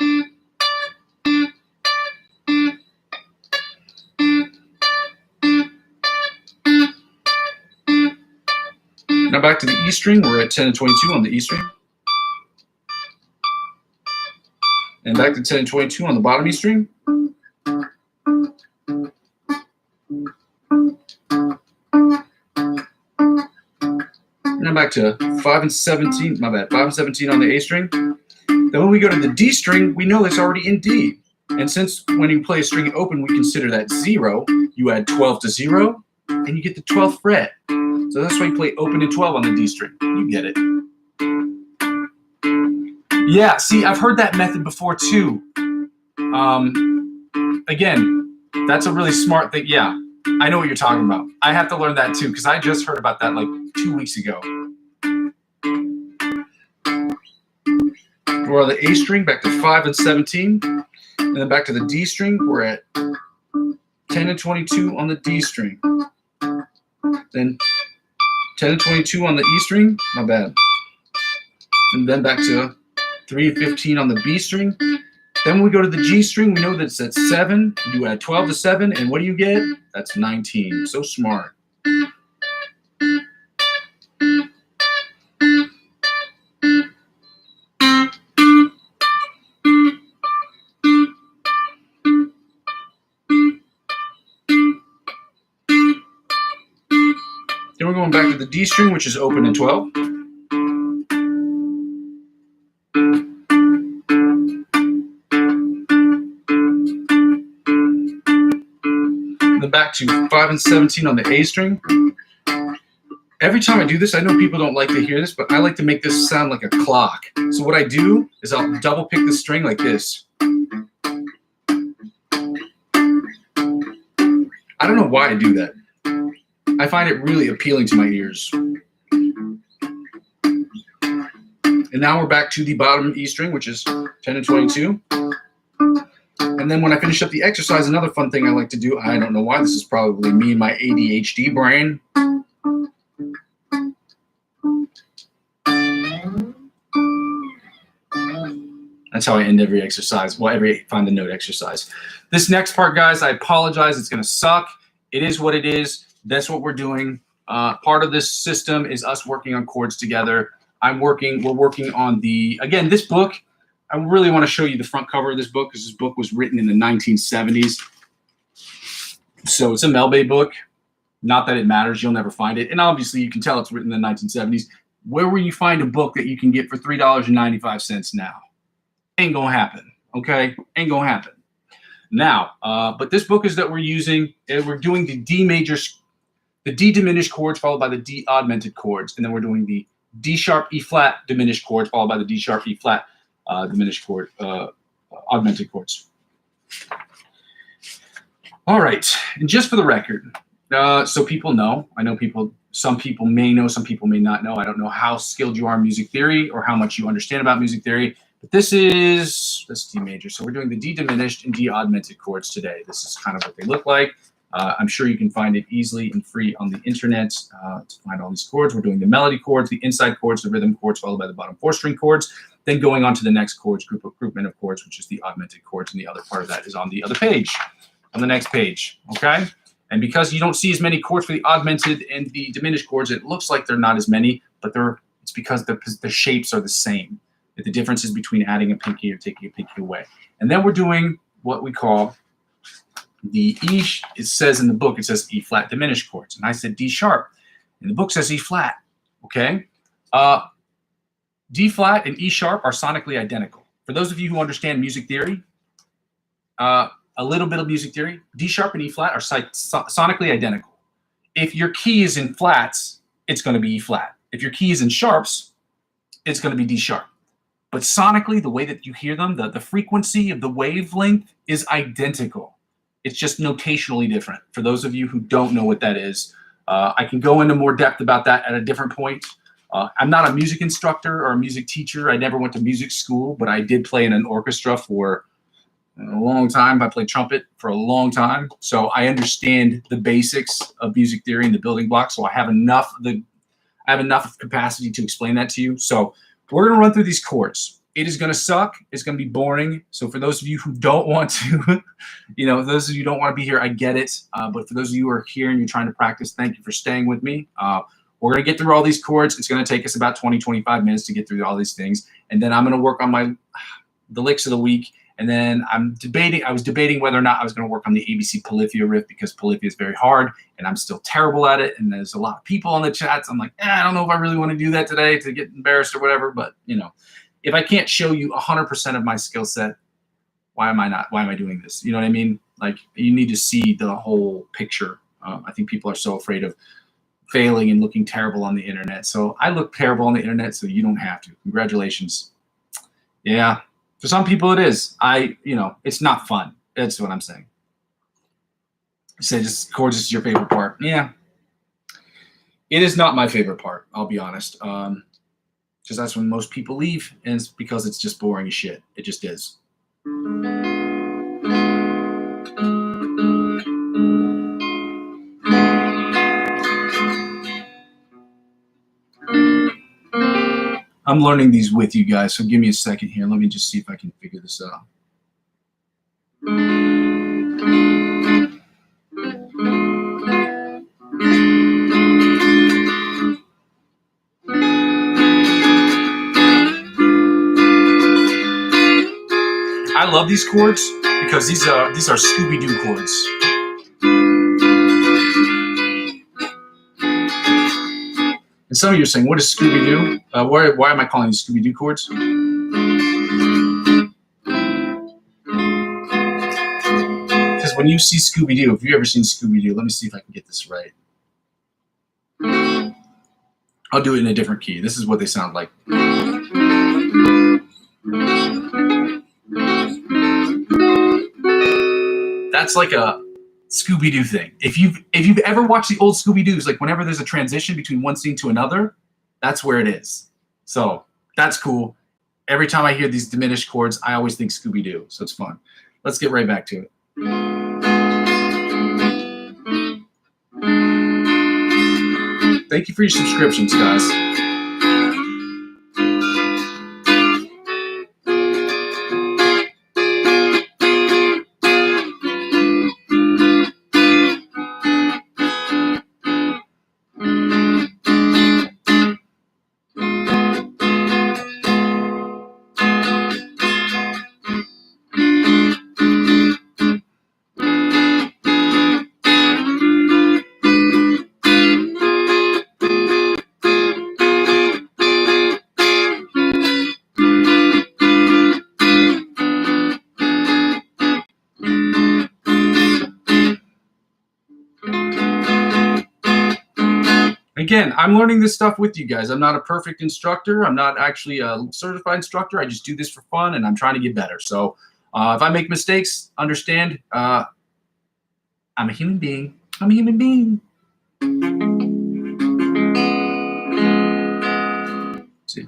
Now back to the E string. We're at 10 and 22 on the E string. And back to 10 and 22 on the bottom E string. Now back to 5 and 17, my bad, 5 and 17 on the A string. Then when we go to the D string, we know that's already in D. And since when you play a string open, we consider that 0, you add 12 to 0, and you get the 12th fret. So that's why you play open and 12 on the D string. You get it. Yeah, see, I've heard that method before too. Again, that's a really smart thing. Yeah, I know what you're talking about. I have to learn that too because I just heard about that like 2 weeks ago. We're on the A string, back to 5 and 17. And then back to the D string, we're at 10 and 22 on the D string. Then 10 and 22 on the E string, my bad. And then back to 3 and 15 on the B string. Then when we go to the G string, we know that it's at 7. You add 12 to 7, and what do you get? That's 19. So smart. Then we're going back to the D string, which is open in 12. Then back to 5 and 17 on the A string. Every time I do this, I know people don't like to hear this, but I like to make this sound like a clock. So what I do is I'll double pick the string like this. I don't know why I do that. I find it really appealing to my ears. And now we're back to the bottom E string, which is 10 and 22. And then when I finish up the exercise, another fun thing I like to do, I don't know why, this is probably me and my ADHD brain. That's how I end every exercise. Well, every find the note exercise. This next part, guys, I apologize. It's going to suck. It is what it is. That's what we're doing. Part of this system is us working on chords together. We're working on again, this book. I really want to show you the front cover of this book because this book was written in the 1970s. So it's a Melbay book. Not that it matters. You'll never find it. And obviously you can tell it's written in the 1970s. Where will you find a book that you can get for $3.95 now? Ain't gonna happen, okay? Ain't gonna happen. Now, but this book is that we're using, we're doing the D major, the D diminished chords followed by the D augmented chords, and then we're doing the D sharp E flat diminished chords followed by the D sharp E flat diminished chord, augmented chords. All right, and just for the record, so people know, I know some people may know, some people may not know. I don't know how skilled you are in music theory or how much you understand about music theory. But this is D major. So we're doing the D diminished and D augmented chords today. This is kind of what they look like. I'm sure you can find it easily and free on the internet to find all these chords. We're doing the melody chords, the inside chords, the rhythm chords, followed by the bottom 4-string chords. Then going on to the next chords, groupment of chords, which is the augmented chords. And the other part of that is on the other page, on the next page, okay? And because you don't see as many chords for the augmented and the diminished chords, it looks like they're not as many, but it's because the shapes are the same. if the difference is between adding a pinky or taking a pinky away. And then we're doing what we call the E. It says in the book, it says E flat diminished chords. And I said D sharp. And the book says E flat. Okay? D flat and E sharp are sonically identical. For those of you who understand music theory, a little bit of music theory, D sharp and E flat are sonically identical. If your key is in flats, it's going to be E flat. If your key is in sharps, it's going to be D sharp. But sonically, the way that you hear them, the frequency of the wavelength is identical. It's just notationally different. For those of you who don't know what that is, I can go into more depth about that at a different point. I'm not a music instructor or a music teacher. I never went to music school, but I did play in an orchestra for a long time. I played trumpet for a long time. So I understand the basics of music theory and the building blocks. So I have enough capacity to explain that to you. So we're going to run through these chords. It is going to suck. It's going to be boring. So for those of you who don't want to, those of you who don't want to be here, I get it. But for those of you who are here and you're trying to practice, thank you for staying with me. We're going to get through all these chords. It's going to take us about 20, 25 minutes to get through all these things. And then I'm going to work on the licks of the week. And then I was debating whether or not I was going to work on the ABC Polyphia riff, because Polyphia is very hard and I'm still terrible at it. And there's a lot of people on the chats. I'm like, I don't know if I really want to do that today to get embarrassed or whatever. But, if I can't show you 100% of my skill set, why am I doing this? You know what I mean? Like, you need to see the whole picture. I think people are so afraid of failing and looking terrible on the internet. So I look terrible on the internet, so you don't have to. Congratulations. Yeah. For some people it is. It's not fun. That's what I'm saying. You say just chords is your favorite part. Yeah. It is not my favorite part, I'll be honest. Because that's when most people leave, and it's because it's just boring as shit. It just is. I'm learning these with you guys, so give me a second here. Let me just see if I can figure this out. I love these chords because these are Scooby-Doo chords. And some of you are saying, what is Scooby-Doo? Why am I calling these Scooby-Doo chords? Because when you see Scooby-Doo, if you've ever seen Scooby-Doo, let me see if I can get this right. I'll do it in a different key. This is what they sound like. That's like a Scooby-Doo thing. If you've ever watched the old Scooby-Doos, like whenever there's a transition between one scene to another, that's where it is. So that's cool. Every time I hear these diminished chords, I always think Scooby-Doo. So it's fun. Let's get right back to it. Thank you for your subscriptions, guys. Again, I'm learning this stuff with you guys. I'm not a perfect instructor. I'm not actually a certified instructor. I just do this for fun, and I'm trying to get better. So if I make mistakes, understand I'm a human being. I'm a human being. Let's see.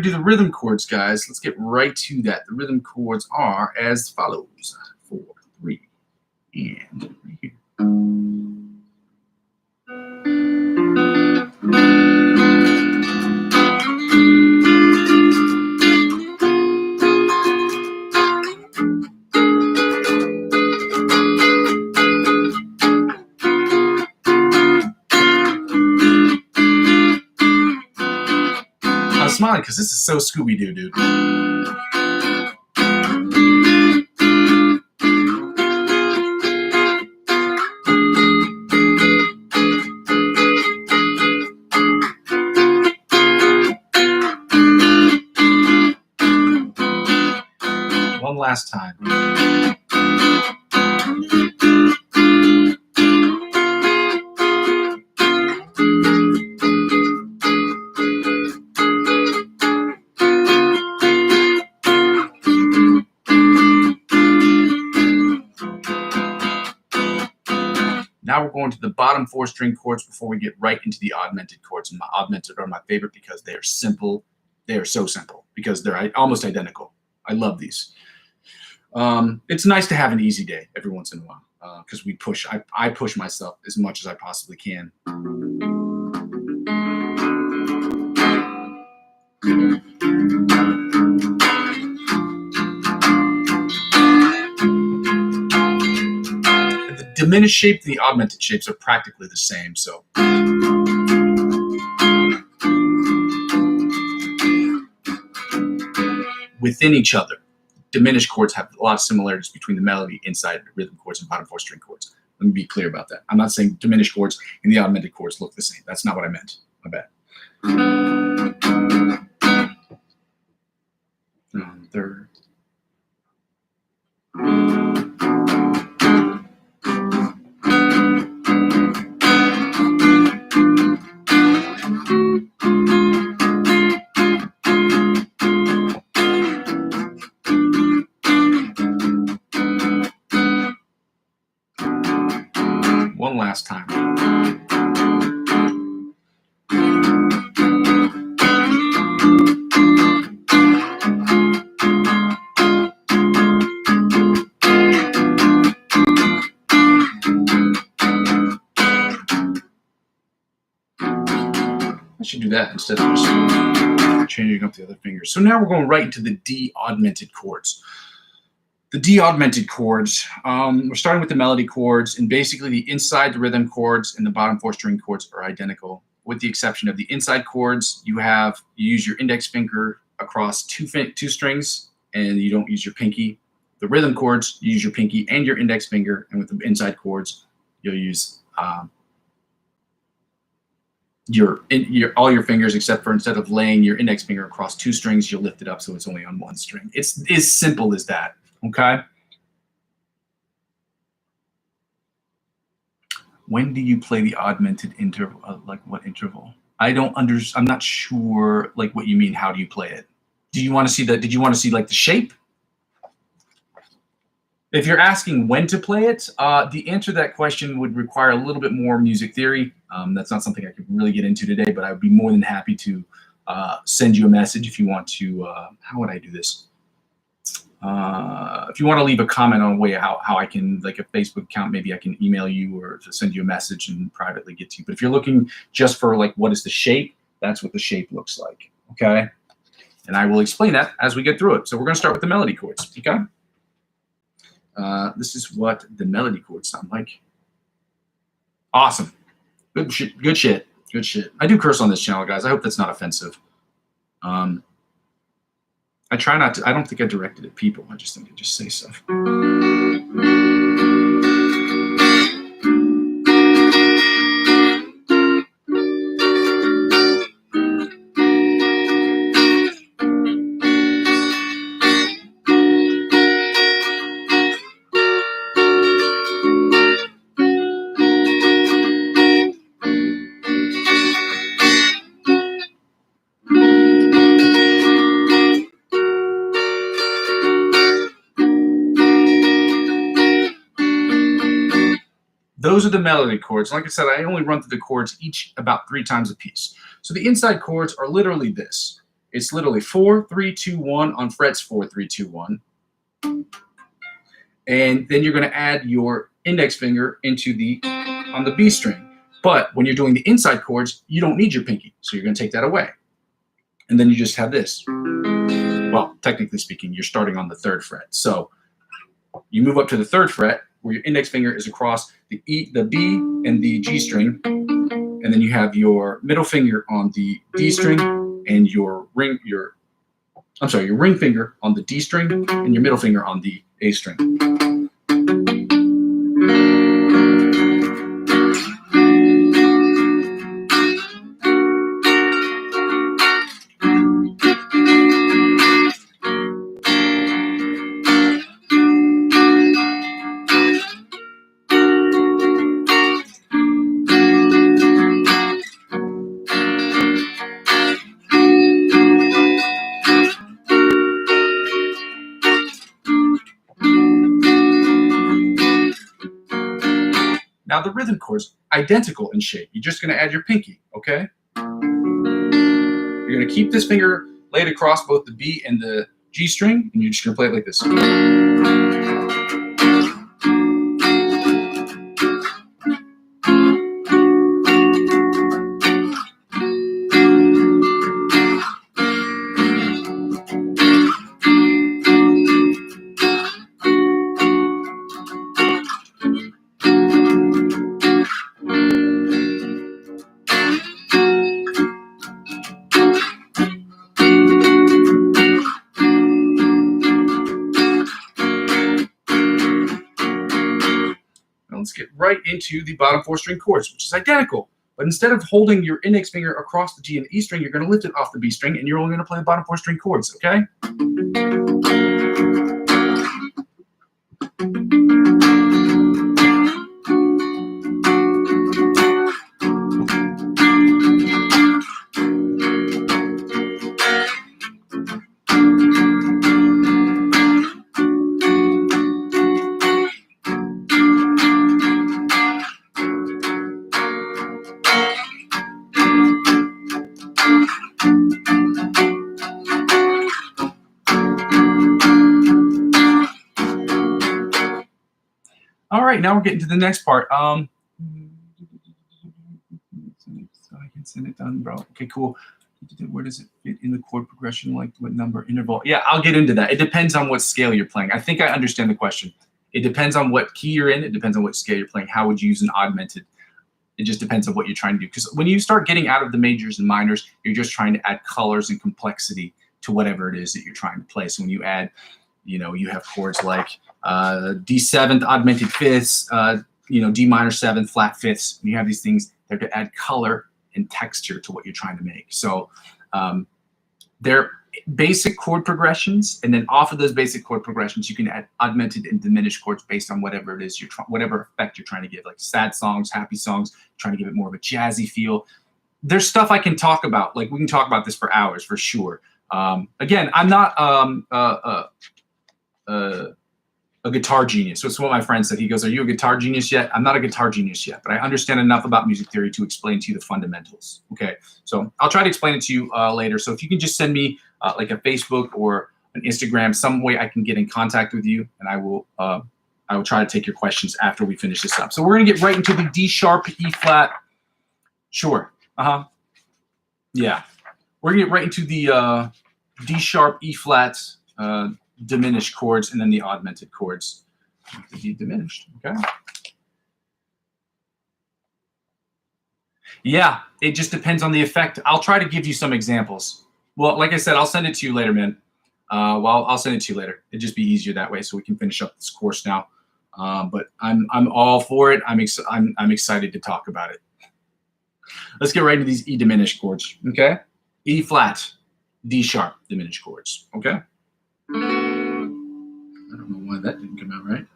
do the rhythm chords, guys. Let's get right to that. The rhythm chords are as follows: 4, 3, and 3 here. I'm smiling because this is so Scooby-Doo, dude. One last time. Now we're going to the bottom 4 string chords before we get right into the augmented chords. And my augmented are my favorite because they are simple. They are so simple because they're almost identical. I love these. It's nice to have an easy day every once in a while because I push myself as much as I possibly can. The diminished shape and the augmented shapes are practically the same. So within each other, diminished chords have a lot of similarities between the melody inside the rhythm chords and bottom 4 string chords. Let me be clear about that. I'm not saying diminished chords and the augmented chords look the same. That's not what I meant. My bad. Third. One last time. I should do that instead of just changing up the other fingers. So now we're going right into the de-augmented chords. The de-augmented chords, we're starting with the melody chords, and basically the inside the rhythm chords and the bottom 4 string chords are identical, with the exception of the inside chords. You use your index finger across two strings, and you don't use your pinky. The rhythm chords, you use your pinky and your index finger, and with the inside chords, you'll use all your fingers, except for instead of laying your index finger across 2 strings, you'll lift it up so it's only on 1 string. It's as simple as that. Okay. When do you play the augmented interval? Like what interval? I'm not sure like what you mean. How do you play it? Do you want to see that? Did you want to see like the shape? If you're asking when to play it, the answer to that question would require a little bit more music theory. That's not something I could really get into today, but I would be more than happy to send you a message if you want to. How would I do this? If you want to leave a comment on how I can, like a Facebook account, maybe I can email you or send you a message and privately get to you. But if you're looking just for like what is the shape, that's what the shape looks like. Okay, and I will explain that as we get through it. So we're going to start with the melody chords. Okay, this is what the melody chords sound like. Awesome, good shit, good shit, good shit. I do curse on this channel, guys. I hope that's not offensive. I try not to. I don't think I directed at people. I just think I just say stuff. Those are the melody chords. Like I said, I only run through the chords each about 3 times a piece. So the inside chords are literally this. It's literally 4, 3, 2, 1 on frets 4, 3, 2, 1. And then you're going to add your index finger on the B string. But when you're doing the inside chords, you don't need your pinky. So you're going to take that away. And then you just have this. Well, technically speaking, you're starting on the 3rd fret. So you move up to the 3rd fret where your index finger is across the E, the B, and the G string. And then you have your middle finger on the D string and your ring finger on the D string and your middle finger on the A string. Now the rhythm chords, identical in shape. You're just going to add your pinky, okay? You're going to keep this finger laid across both the B and the G string, and you're just going to play it like this. Let's get right into the bottom 4 string chords, which is identical. But instead of holding your index finger across the G and the E string, you're going to lift it off the B string, and you're only going to play the bottom 4 string chords, okay? All right, now we're getting to the next part. So I can send it done, bro. Okay, cool. Where does it fit in the chord progression? Like what number, interval? Yeah, I'll get into that. It depends on what scale you're playing. I think I understand the question. It depends on what key you're in. It depends on what scale you're playing. How would you use an augmented? It just depends on what you're trying to do. Because when you start getting out of the majors and minors, you're just trying to add colors and complexity to whatever it is that you're trying to play. So when you add, you have chords like D7th augmented fifths, D minor 7th flat fifths. And you have these things. They're to add color and texture to what you're trying to make. So they're basic chord progressions, and then off of those basic chord progressions, you can add augmented and diminished chords based on whatever it is whatever effect you're trying to give, like sad songs, happy songs, trying to give it more of a jazzy feel. There's stuff I can talk about. Like we can talk about this for hours for sure. Again, I'm not a guitar genius. So it's what my friend said. He goes, "Are you a guitar genius yet?" I'm not a guitar genius yet, but I understand enough about music theory to explain to you the fundamentals. Okay, so I'll try to explain it to you later. So if you can just send me like a Facebook or an Instagram, some way I can get in contact with you, and I will try to take your questions after we finish this up. So we're gonna get right into the D sharp, E flat. Sure. Yeah. We're gonna get right into the D sharp, E flat, diminished chords, and then the augmented chords. The D diminished. Okay. Yeah, it just depends on the effect. I'll try to give you some examples. Well, like I said, I'll send it to you later, man. I'll send it to you later. It'd just be easier that way, so we can finish up this course now. But I'm all for it. I'm excited to talk about it. Let's get right into these E diminished chords. Okay, E flat, D sharp diminished chords. Okay. I don't know why that didn't come out right.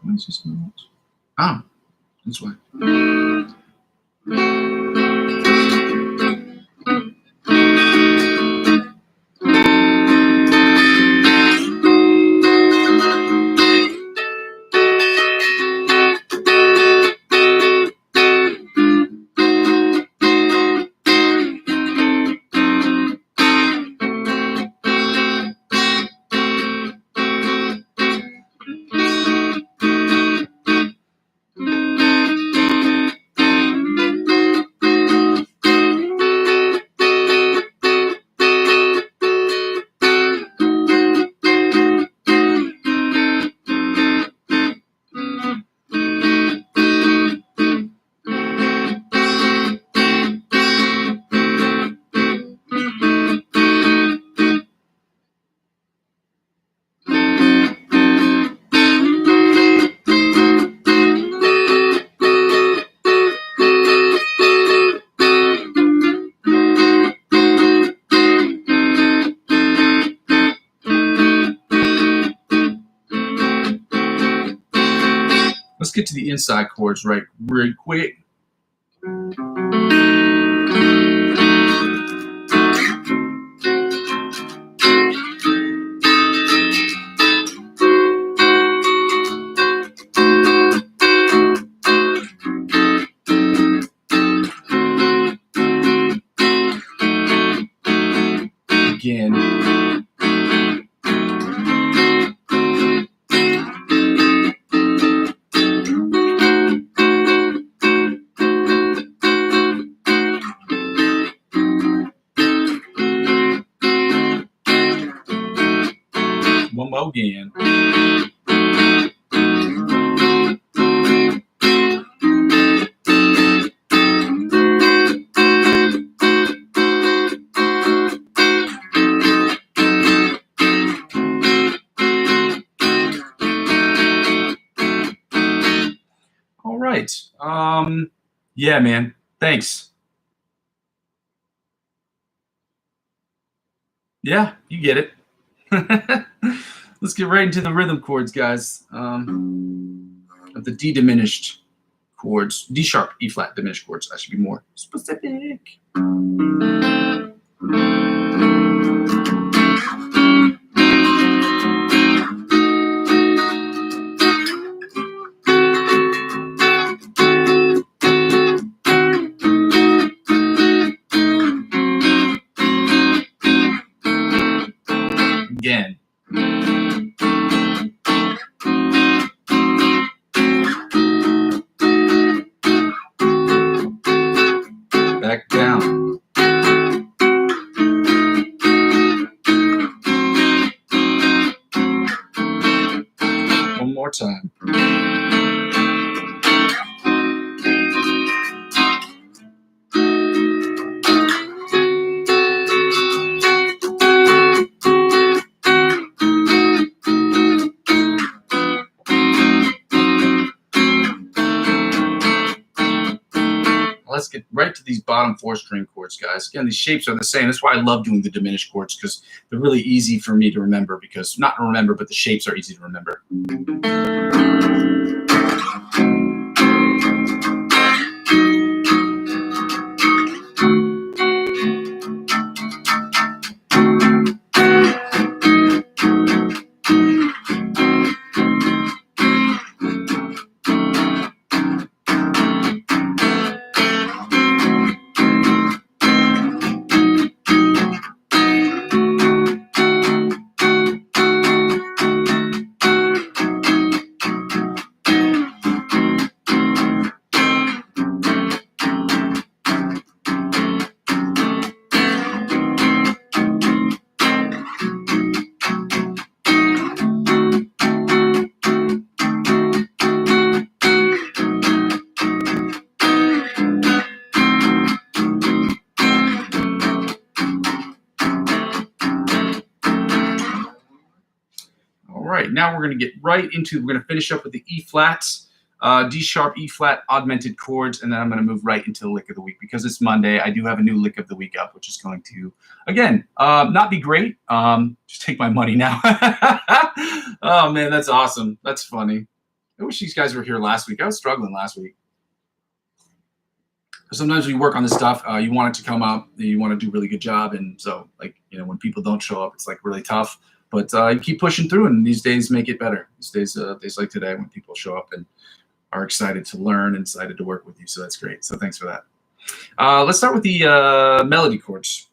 Why is this not? Ah, that's why. Let's get to the inside chords right quick. Again. One more again. All right. Yeah, man. Thanks. Yeah, you get it. Let's get right into the rhythm chords, guys. Of the D diminished chords, D sharp, E flat diminished chords. I should be more specific. Again. Back down. One more time. Let's get right to these bottom 4-string chords, guys. Again, these shapes are the same. That's why I love doing the diminished chords, because they're really easy for me to remember, because not to remember, but the shapes are easy to remember. Right, now we're going to get right into, we're going to finish up with the E flats, D sharp, E flat, augmented chords, and then I'm going to move right into the lick of the week. Because it's Monday, I do have a new lick of the week up, which is going to, again, not be great. Just take my money now. Oh man, that's awesome. That's funny. I wish these guys were here last week. I was struggling last week. Sometimes when you work on this stuff, you want it to come out, you want to do a really good job, and so, like, you know, when people don't show up, it's like really tough. But you keep pushing through, and these days make it better. These days like today, when people show up and are excited to learn and excited to work with you, so that's great. So thanks for that. Let's start with the melody chords.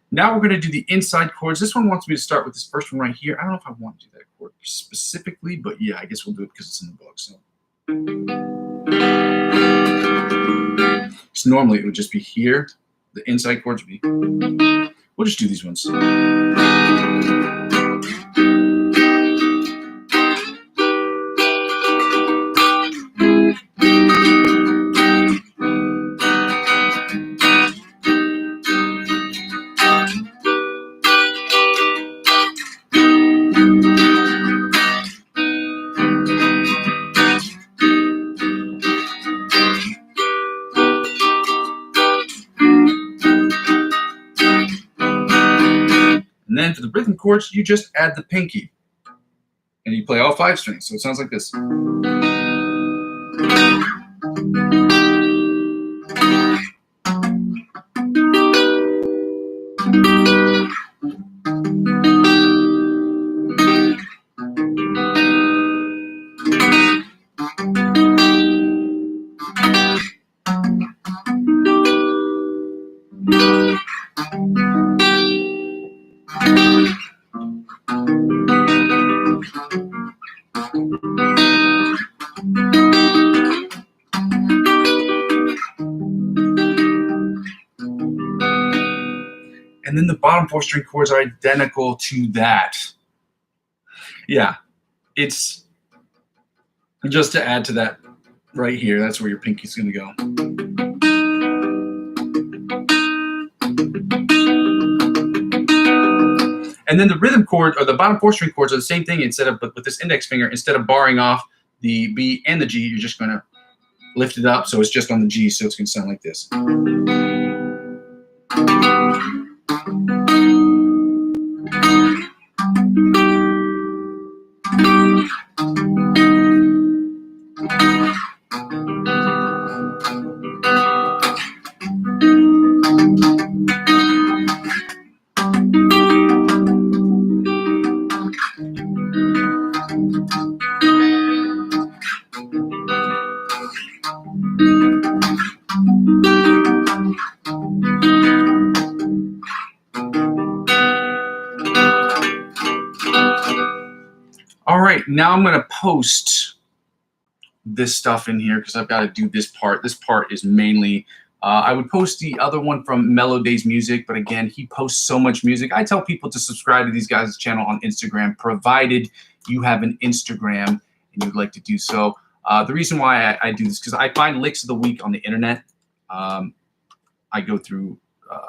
Now we're going to do the inside chords. This one wants me to start with this first one right here. I don't know if I want to do that chord specifically, but yeah, I guess we'll do it because it's in the book. So normally it would just be here. The inside chords would be. We'll just do these ones. And then for the rhythm chords, you just add the pinky. And you play all 5 strings. So it sounds like this. And then the bottom 4 string chords are identical to that. Yeah, it's just to add to that right here. That's where your pinky's going to go. And then the rhythm chord, or the bottom 4 string chords, are the same thing. But with this index finger, instead of barring off the B and the G, you're just going to lift it up, so it's just on the G, so it's going to sound like this. All right, now I'm going to post this stuff in here because I've got to do this part. This part is mainly, I would post the other one from Mellow Days Music, but again, he posts so much music. I tell people to subscribe to these guys' channel on Instagram, provided you have an Instagram and you'd like to do so. The reason why I do this, because I find licks of the week on the internet. I go through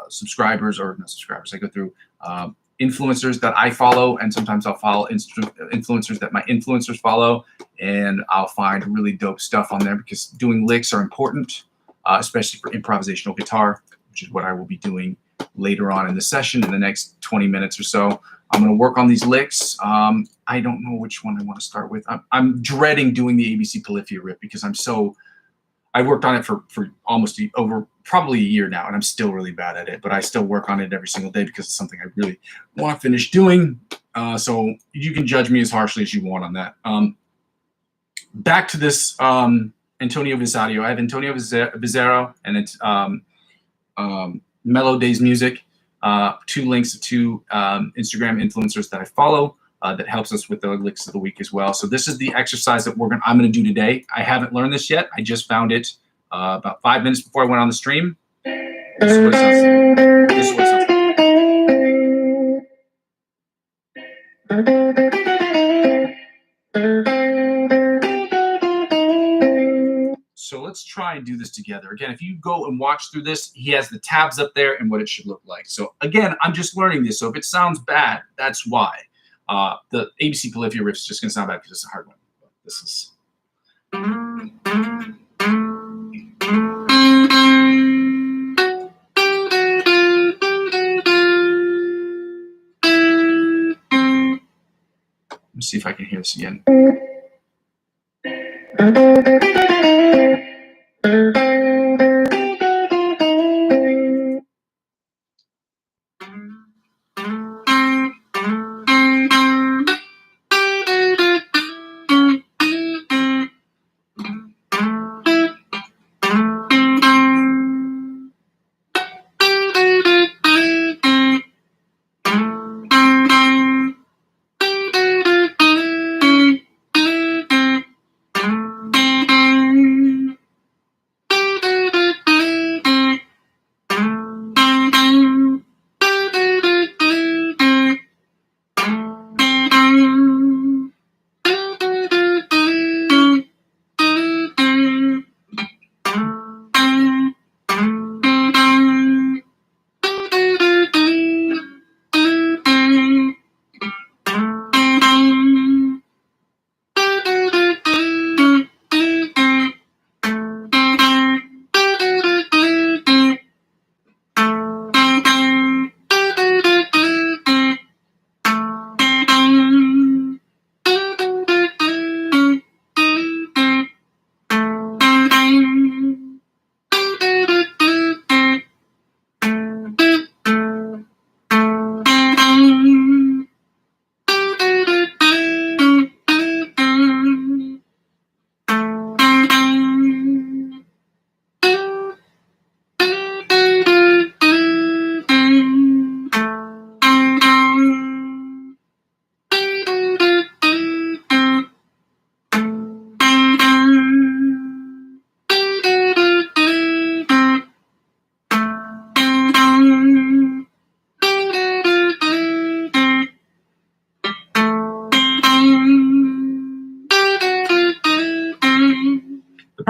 subscribers, or not subscribers, I go through influencers that I follow, and sometimes I'll follow influencers that my influencers follow, and I'll find really dope stuff on there because doing licks are important, especially for improvisational guitar, which is what I will be doing later on in the session in the next 20 minutes or so. I'm going to work on these licks. I don't know which one I want to start with. I'm dreading doing the ABC Polyphia riff because I worked on it for almost probably a year now, and I'm still really bad at it, but I still work on it every single day because it's something I really want to finish doing. So you can judge me as harshly as you want on that. Back to this Antonio Visadio. I have Antonio Vizero, and it's Mellow Days Music. 2 links to 2 Instagram influencers that I follow. That helps us with the licks of the week as well. So this is the exercise that I'm going to do today. I haven't learned this yet. I just found it about 5 minutes before I went on the stream. This is what it sounds like. This is what it sounds like. So let's try and do this together. Again, if you go and watch through this, he has the tabs up there and what it should look like. So again, I'm just learning this. So if it sounds bad, that's why. The ABC Polyphia riff is just going to sound bad because it's a hard one. But this is. Let me see if I can hear this again.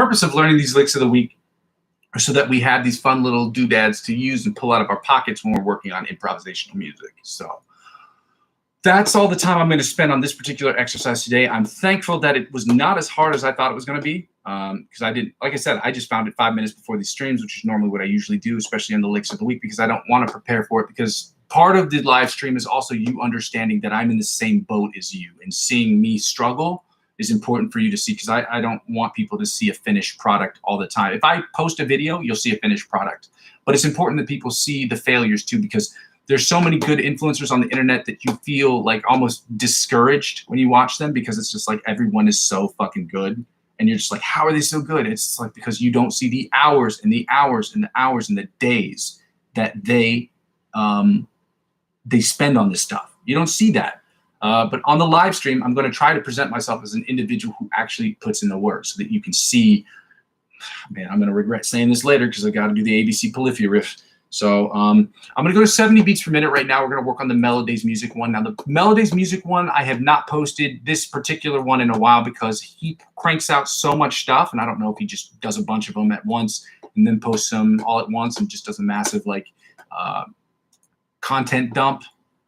purpose of learning these licks of the week are so that we have these fun little doodads to use and pull out of our pockets when we're working on improvisational music. So that's all the time I'm going to spend on this particular exercise today. I'm thankful that it was not as hard as I thought it was going to be, because I didn't, like I said, I just found it 5 minutes before these streams, which is normally what I usually do, especially on the licks of the week, because I don't want to prepare for it, because part of the live stream is also you understanding that I'm in the same boat as you, and seeing me struggle is important for you to see, because I don't want people to see a finished product all the time. If I post a video, you'll see a finished product. But it's important that people see the failures too, because there's so many good influencers on the internet that you feel like almost discouraged when you watch them, because it's just like everyone is so fucking good. And you're just like, how are they so good? It's like because you don't see the hours and the hours and the hours and the days that they spend on this stuff. You don't see that. But on the live stream, I'm going to try to present myself as an individual who actually puts in the work, so that you can see, man, I'm going to regret saying this later because I got to do the ABC Polyphia riff. So I'm going to go to 70 beats per minute right now. We're going to work on the Melodies Music one. Now, the Melodies Music one, I have not posted this particular one in a while, because he cranks out so much stuff, and I don't know if he just does a bunch of them at once and then posts them all at once and just does a massive content dump.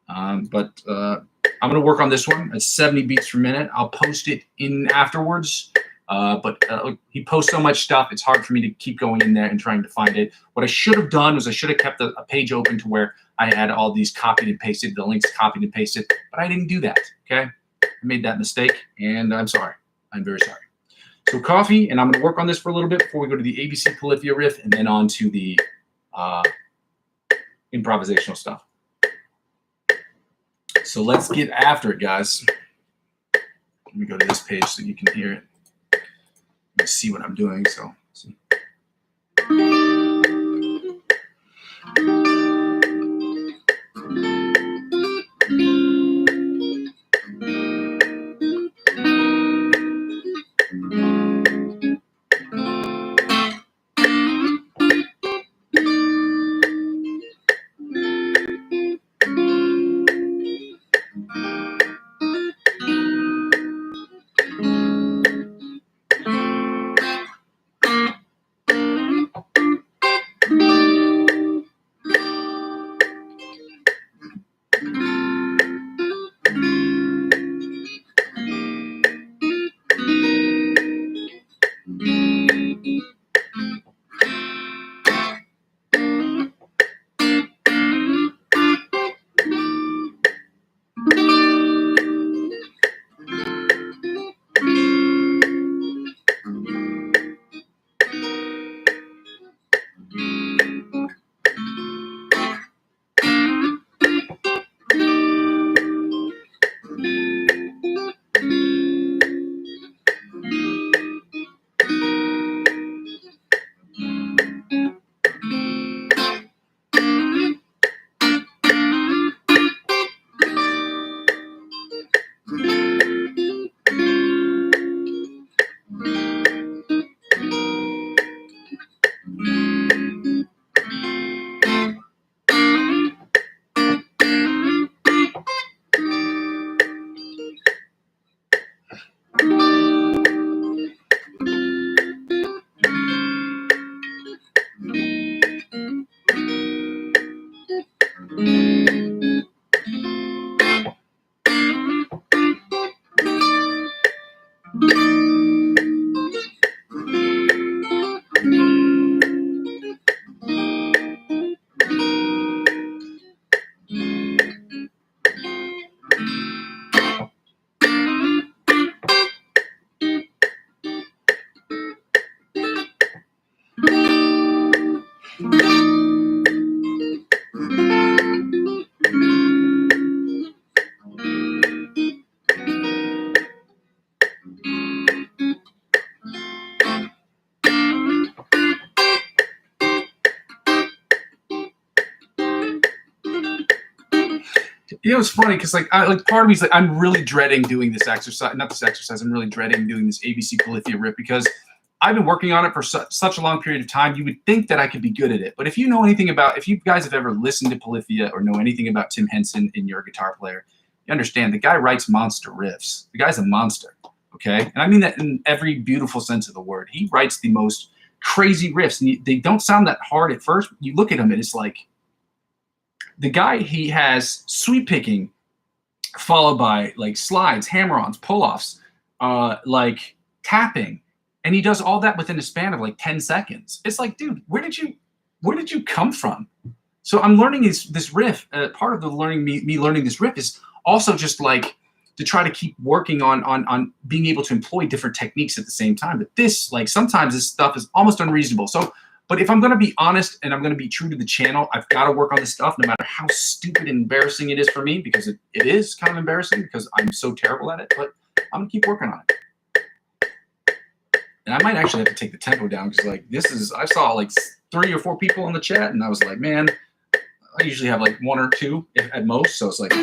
But I'm going to work on this one at 70 beats per minute. I'll post it in afterwards. But he posts so much stuff, it's hard for me to keep going in there and trying to find it. What I should have done was I should have kept a page open to where I had all these copied and pasted, the links copied and pasted, but I didn't do that, okay? I made that mistake, and I'm sorry. I'm very sorry. So coffee, and I'm going to work on this for a little bit before we go to the ABC Polyphia riff, and then on to the improvisational stuff. So let's get after it, guys. Let me go to this page so you can hear it. Let me see what I'm doing. So, see. You know, it's funny because part of me is like, I'm really dreading doing this exercise. Not this exercise. I'm really dreading doing this ABC Polyphia riff, because I've been working on it for such a long period of time. You would think that I could be good at it. But if you know anything about, if you guys have ever listened to Polyphia or know anything about Tim Henson and you're a guitar player, you understand the guy writes monster riffs. The guy's a monster. Okay, and I mean that in every beautiful sense of the word. He writes the most crazy riffs, and they don't sound that hard at first. You look at him, and it's like the guy. He has sweep picking, followed by like slides, hammer-ons, pull-offs, like tapping, and he does all that within a span of like 10 seconds. It's like, dude, where did you come from? So I'm learning this riff. Part of the learning me learning this riff is also just like to try to keep working on being able to employ different techniques at the same time. But this, like, sometimes this stuff is almost unreasonable. So, but if I'm going to be honest and I'm going to be true to the channel, I've got to work on this stuff no matter how stupid and embarrassing it is for me, because it is kind of embarrassing because I'm so terrible at it, but I'm going to keep working on it. And I might actually have to take the tempo down because, like, I saw like 3 or 4 people in the chat and I was like, man, I usually have like 1 or 2 at most. So it's like,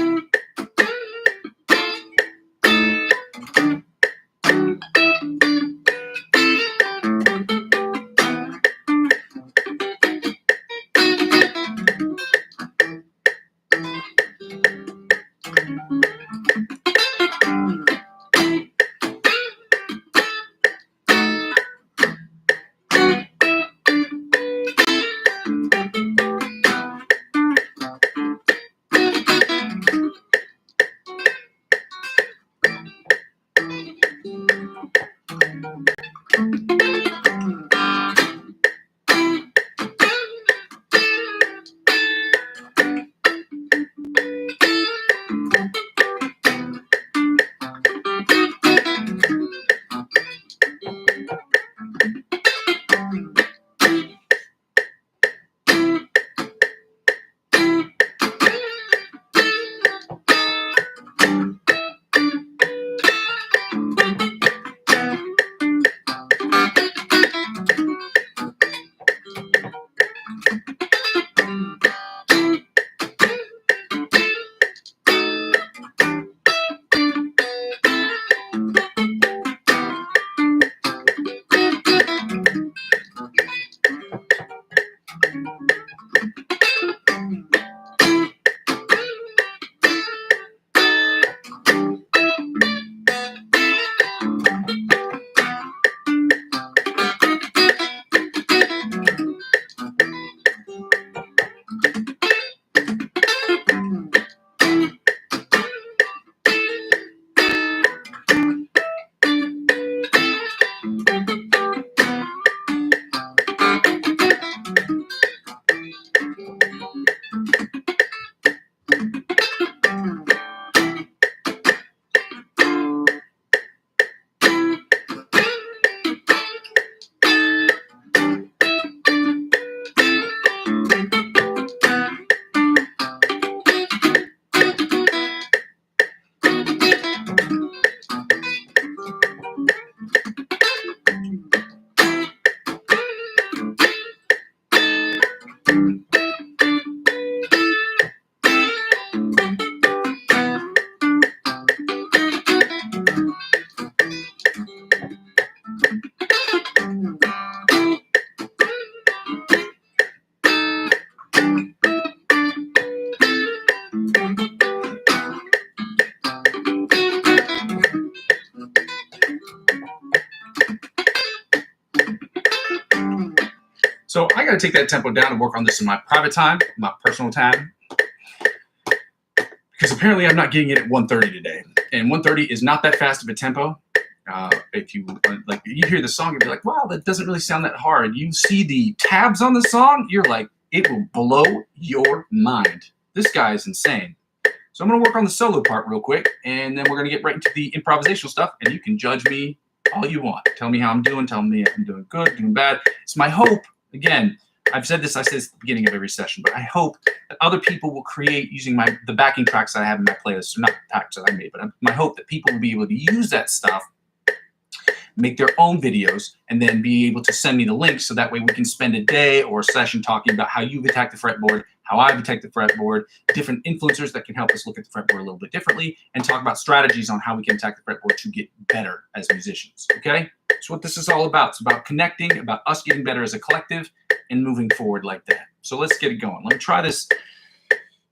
so I got to take that tempo down and work on this in my private time, my personal time, because apparently I'm not getting it at 1:30 today, and 1:30 is not that fast of a tempo. If you like, you hear the song and be like, wow, that doesn't really sound that hard. You see the tabs on the song, you're like, it will blow your mind. This guy is insane. So I'm going to work on the solo part real quick, and then we're going to get right into the improvisational stuff, and you can judge me all you want. Tell me how I'm doing. Tell me if I'm doing good, doing bad. It's my hope. Again, I said this at the beginning of every session, but I hope that other people will create using the backing tracks that I have in my playlist. So not the tracks that I made, but my hope that people will be able to use that stuff, make their own videos, and then be able to send me the links so that way we can spend a day or a session talking about how you've attacked the fretboard, how I've attacked the fretboard, different influencers that can help us look at the fretboard a little bit differently, and talk about strategies on how we can attack the fretboard to get better as musicians, okay? That's what this is all about. It's about connecting, about us getting better as a collective and moving forward like that. So let's get it going. Let me try this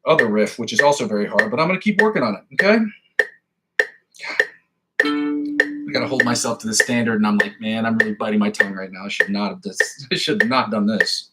other riff, which is also very hard, but I'm going to keep working on it, okay? I got to hold myself to the standard, and I'm like, man, I'm really biting my tongue right now. I should not have done this.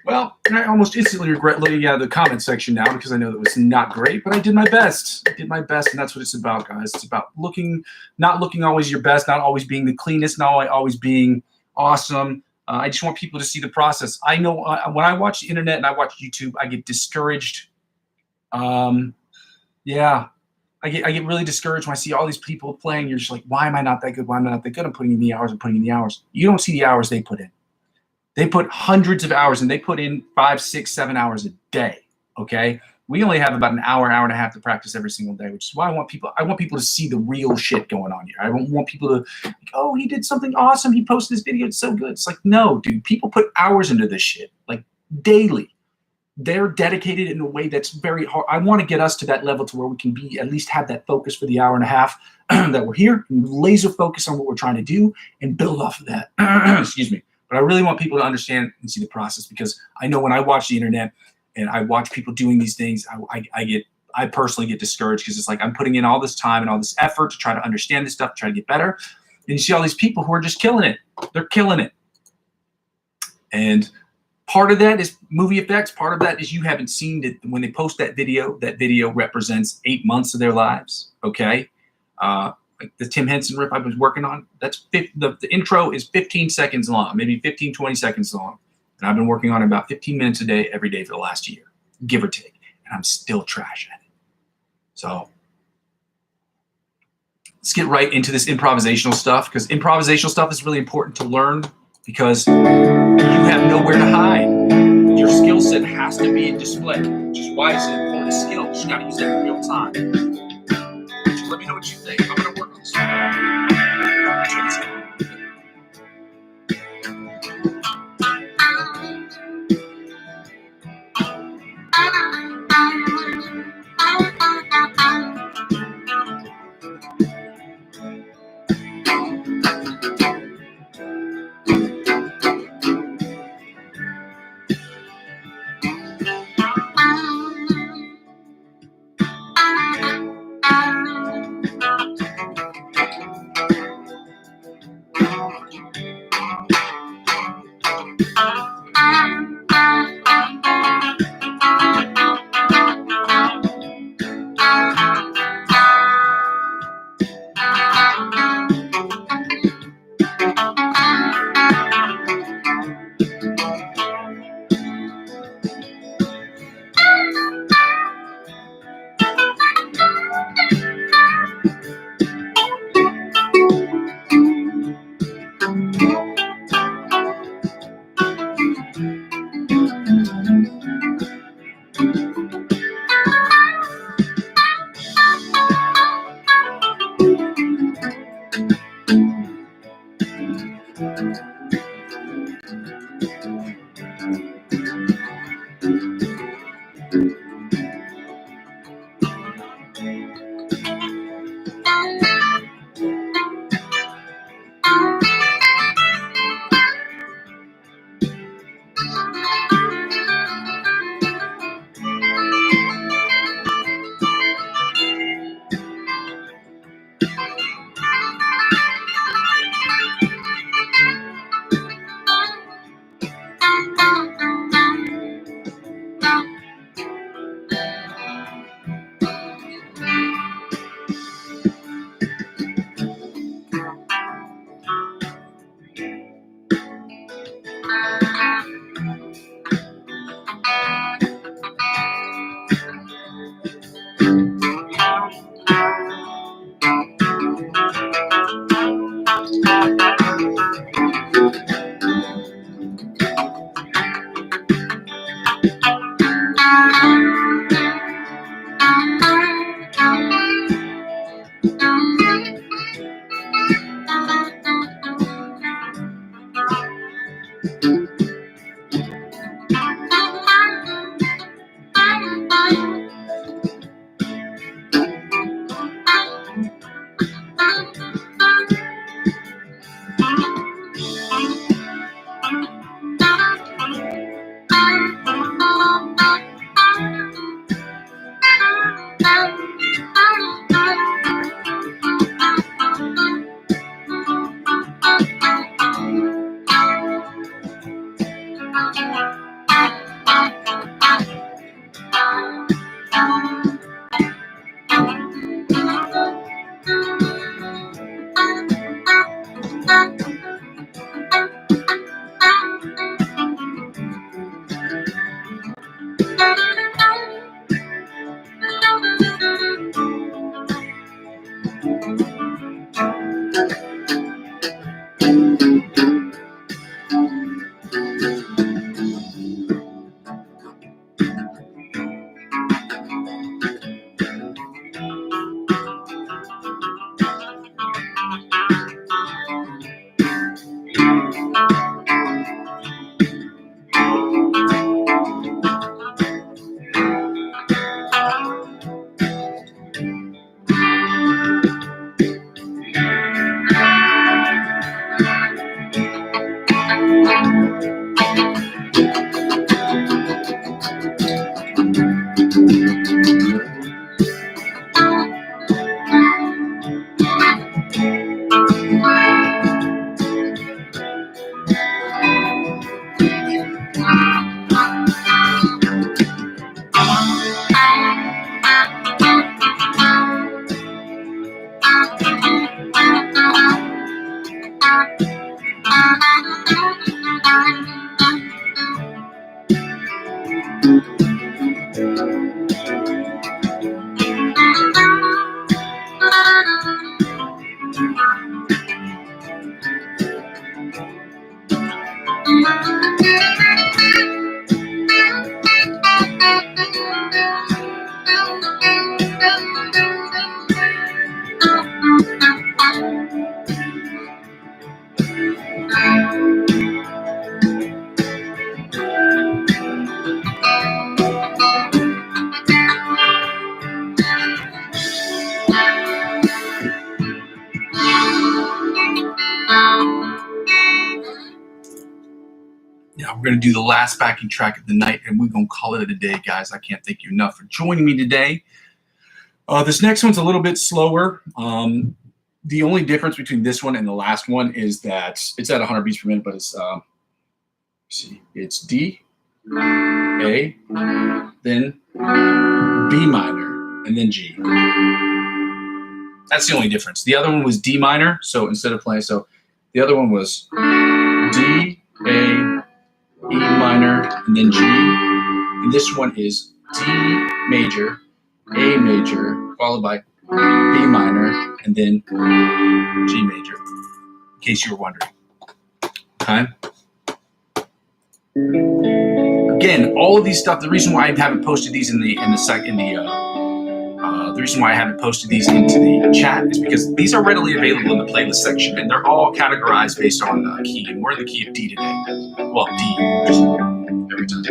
Well, I almost instantly regret looking at the comment section now because I know that was not great, but I did my best. I did my best, and that's what it's about, guys. It's about not looking always your best, not always being the cleanest, not always being awesome. I just want people to see the process. I know when I watch the internet and I watch YouTube, I get discouraged. Yeah, I get really discouraged when I see all these people playing. You're just like, why am I not that good? Why am I not that good? I'm putting in the hours. I'm putting in the hours. You don't see the hours they put in. They put hundreds of hours, and they put in 5, 6, 7 hours a day. Okay, we only have about an hour, hour and a half to practice every single day, which is why I want people to see the real shit going on here. I don't want people to like, oh, he did something awesome. He posted this video. It's so good. It's like, no, dude, people put hours into this shit, like daily. They're dedicated in a way that's very hard. I want to get us to that level to where we can be at least have that focus for the hour and a half that we're here, and laser focus on what we're trying to do and build off of that. Excuse me. But I really want people to understand and see the process, because I know when I watch the internet and I watch people doing these things, I personally get discouraged, because it's like I'm putting in all this time and all this effort to try to understand this stuff, try to get better. And you see all these people who are just killing it. They're killing it. And Part of that is movie effects. Part of that is you haven't seen it when they post that video. That video represents 8 months of their lives. Okay, like the Tim Henson riff I was working on. That's the intro is 15 seconds long, maybe 15, 20 seconds long, and I've been working on it about 15 minutes a day every day for the last year, give or take, and I'm still trash at it. So let's get right into this improvisational stuff, because improvisational stuff is really important to learn, because you have nowhere to hide. Your skill set has to be in display, which is why it's an important skill. You got to use it in real time. So let me know what you think. I'm going to work on this. Yeah, we're going to do the last backing track of the night, and we're going to call it a day, guys. I can't thank you enough for joining me today. This next one's a little bit slower. The only difference between this one and the last one is that it's at 100 beats per minute, but it's D, A, then B minor, and then G. That's the only difference. The other one was D minor, so instead of playing, so the other one was D, A, E minor, and then G. And this one is D major, A major, followed by B minor, and then G major, in case you were wondering. Okay? Again, all of these stuff, the reason why I haven't posted these the reason why I haven't posted these into the chat is because these are readily available in the playlist section, and they're all categorized based on the key. And we're in the key of D today. Well, D every time.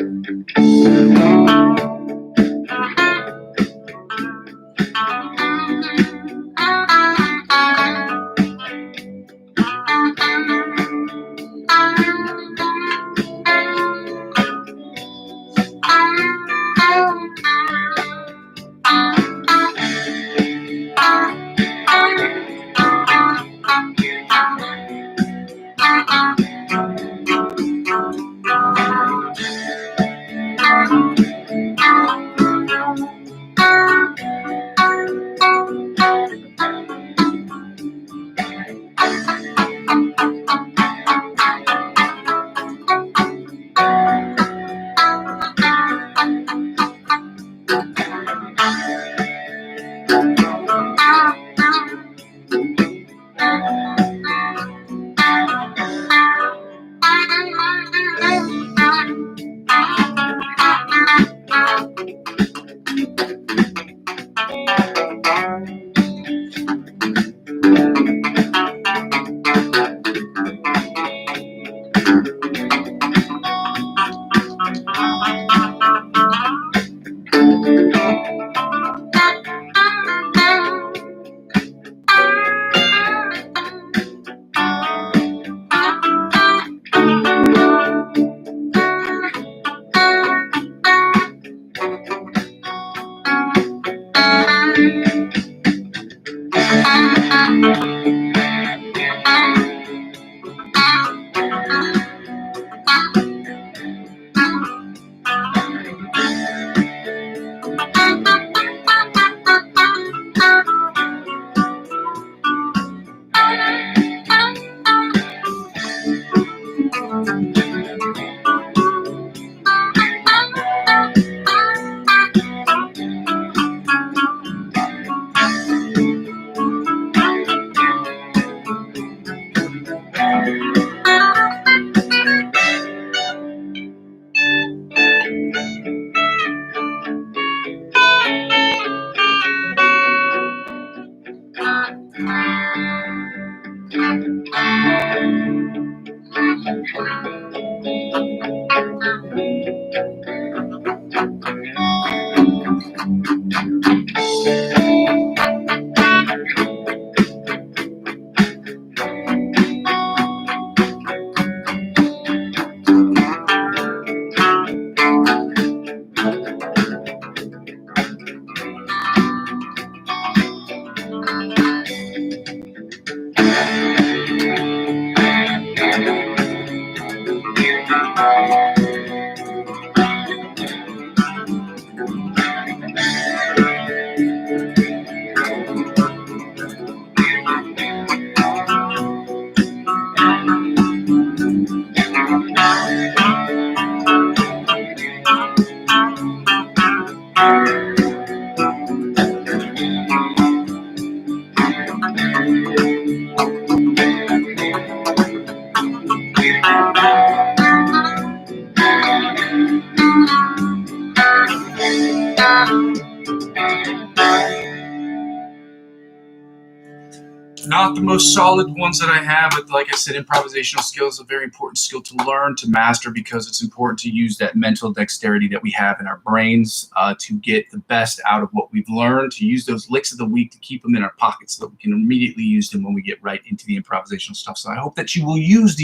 Not the most solid ones that I have, but like I said, improvisational skill is a very important skill to learn, to master, because it's important to use that mental dexterity that we have in our brains to get the best out of what we've learned, to use those licks of the week to keep them in our pockets so that we can immediately use them when we get right into the improvisational stuff. So I hope that you will use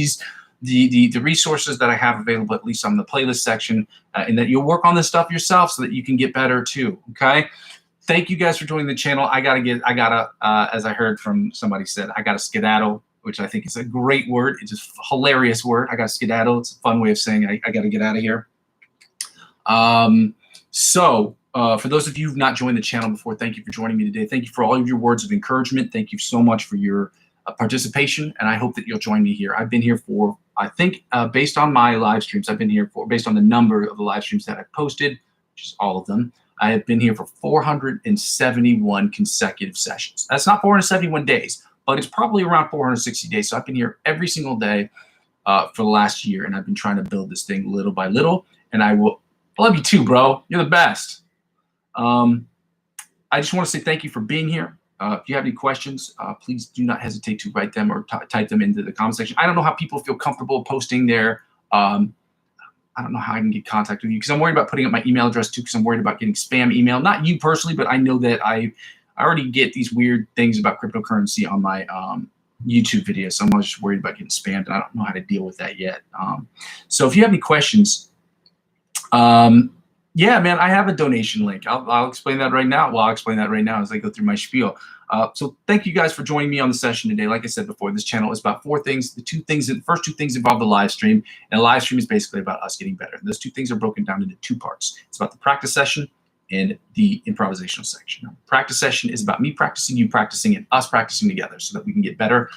the resources that I have available, at least on the playlist section, and that you'll work on this stuff yourself so that you can get better too, okay? Thank you guys for joining the channel. I gotta, as I heard from somebody said, I gotta skedaddle, which I think is a great word. It's a hilarious word. I gotta skedaddle. It's a fun way of saying I gotta get out of here. For those of you who've not joined the channel before, thank you for joining me today. Thank you for all of your words of encouragement. Thank you so much for your participation, and I hope that you'll join me here. I've been here for, I think, based on my live streams, I've been here for, based on the number of the live streams that I've posted, which is all of them, I have been here for 471 consecutive sessions. That's not 471 days, but it's probably around 460 days. So I've been here every single day for the last year, and I've been trying to build this thing little by little. And I love you too, bro. You're the best. I just want to say thank you for being here. If you have any questions, please do not hesitate to write them or type them into the comment section. I don't know how people feel comfortable posting their I don't know how I can get contact with you, because I'm worried about putting up my email address too, because I'm worried about getting spam email. Not you personally, but I know that I already get these weird things about cryptocurrency on my YouTube videos. So I'm just worried about getting spammed, and I don't know how to deal with that yet. So if you have any questions, yeah, man, I have a donation link. I'll explain that right now. Well, I'll explain that right now as I go through my spiel. So thank you guys for joining me on the session today. Like I said before, this channel is about four things. The first two things involve the live stream, and a live stream is basically about us getting better. Those two things are broken down into two parts. It's about the practice session and the improvisational section. The practice session is about me practicing, you practicing, and us practicing together so that we can get better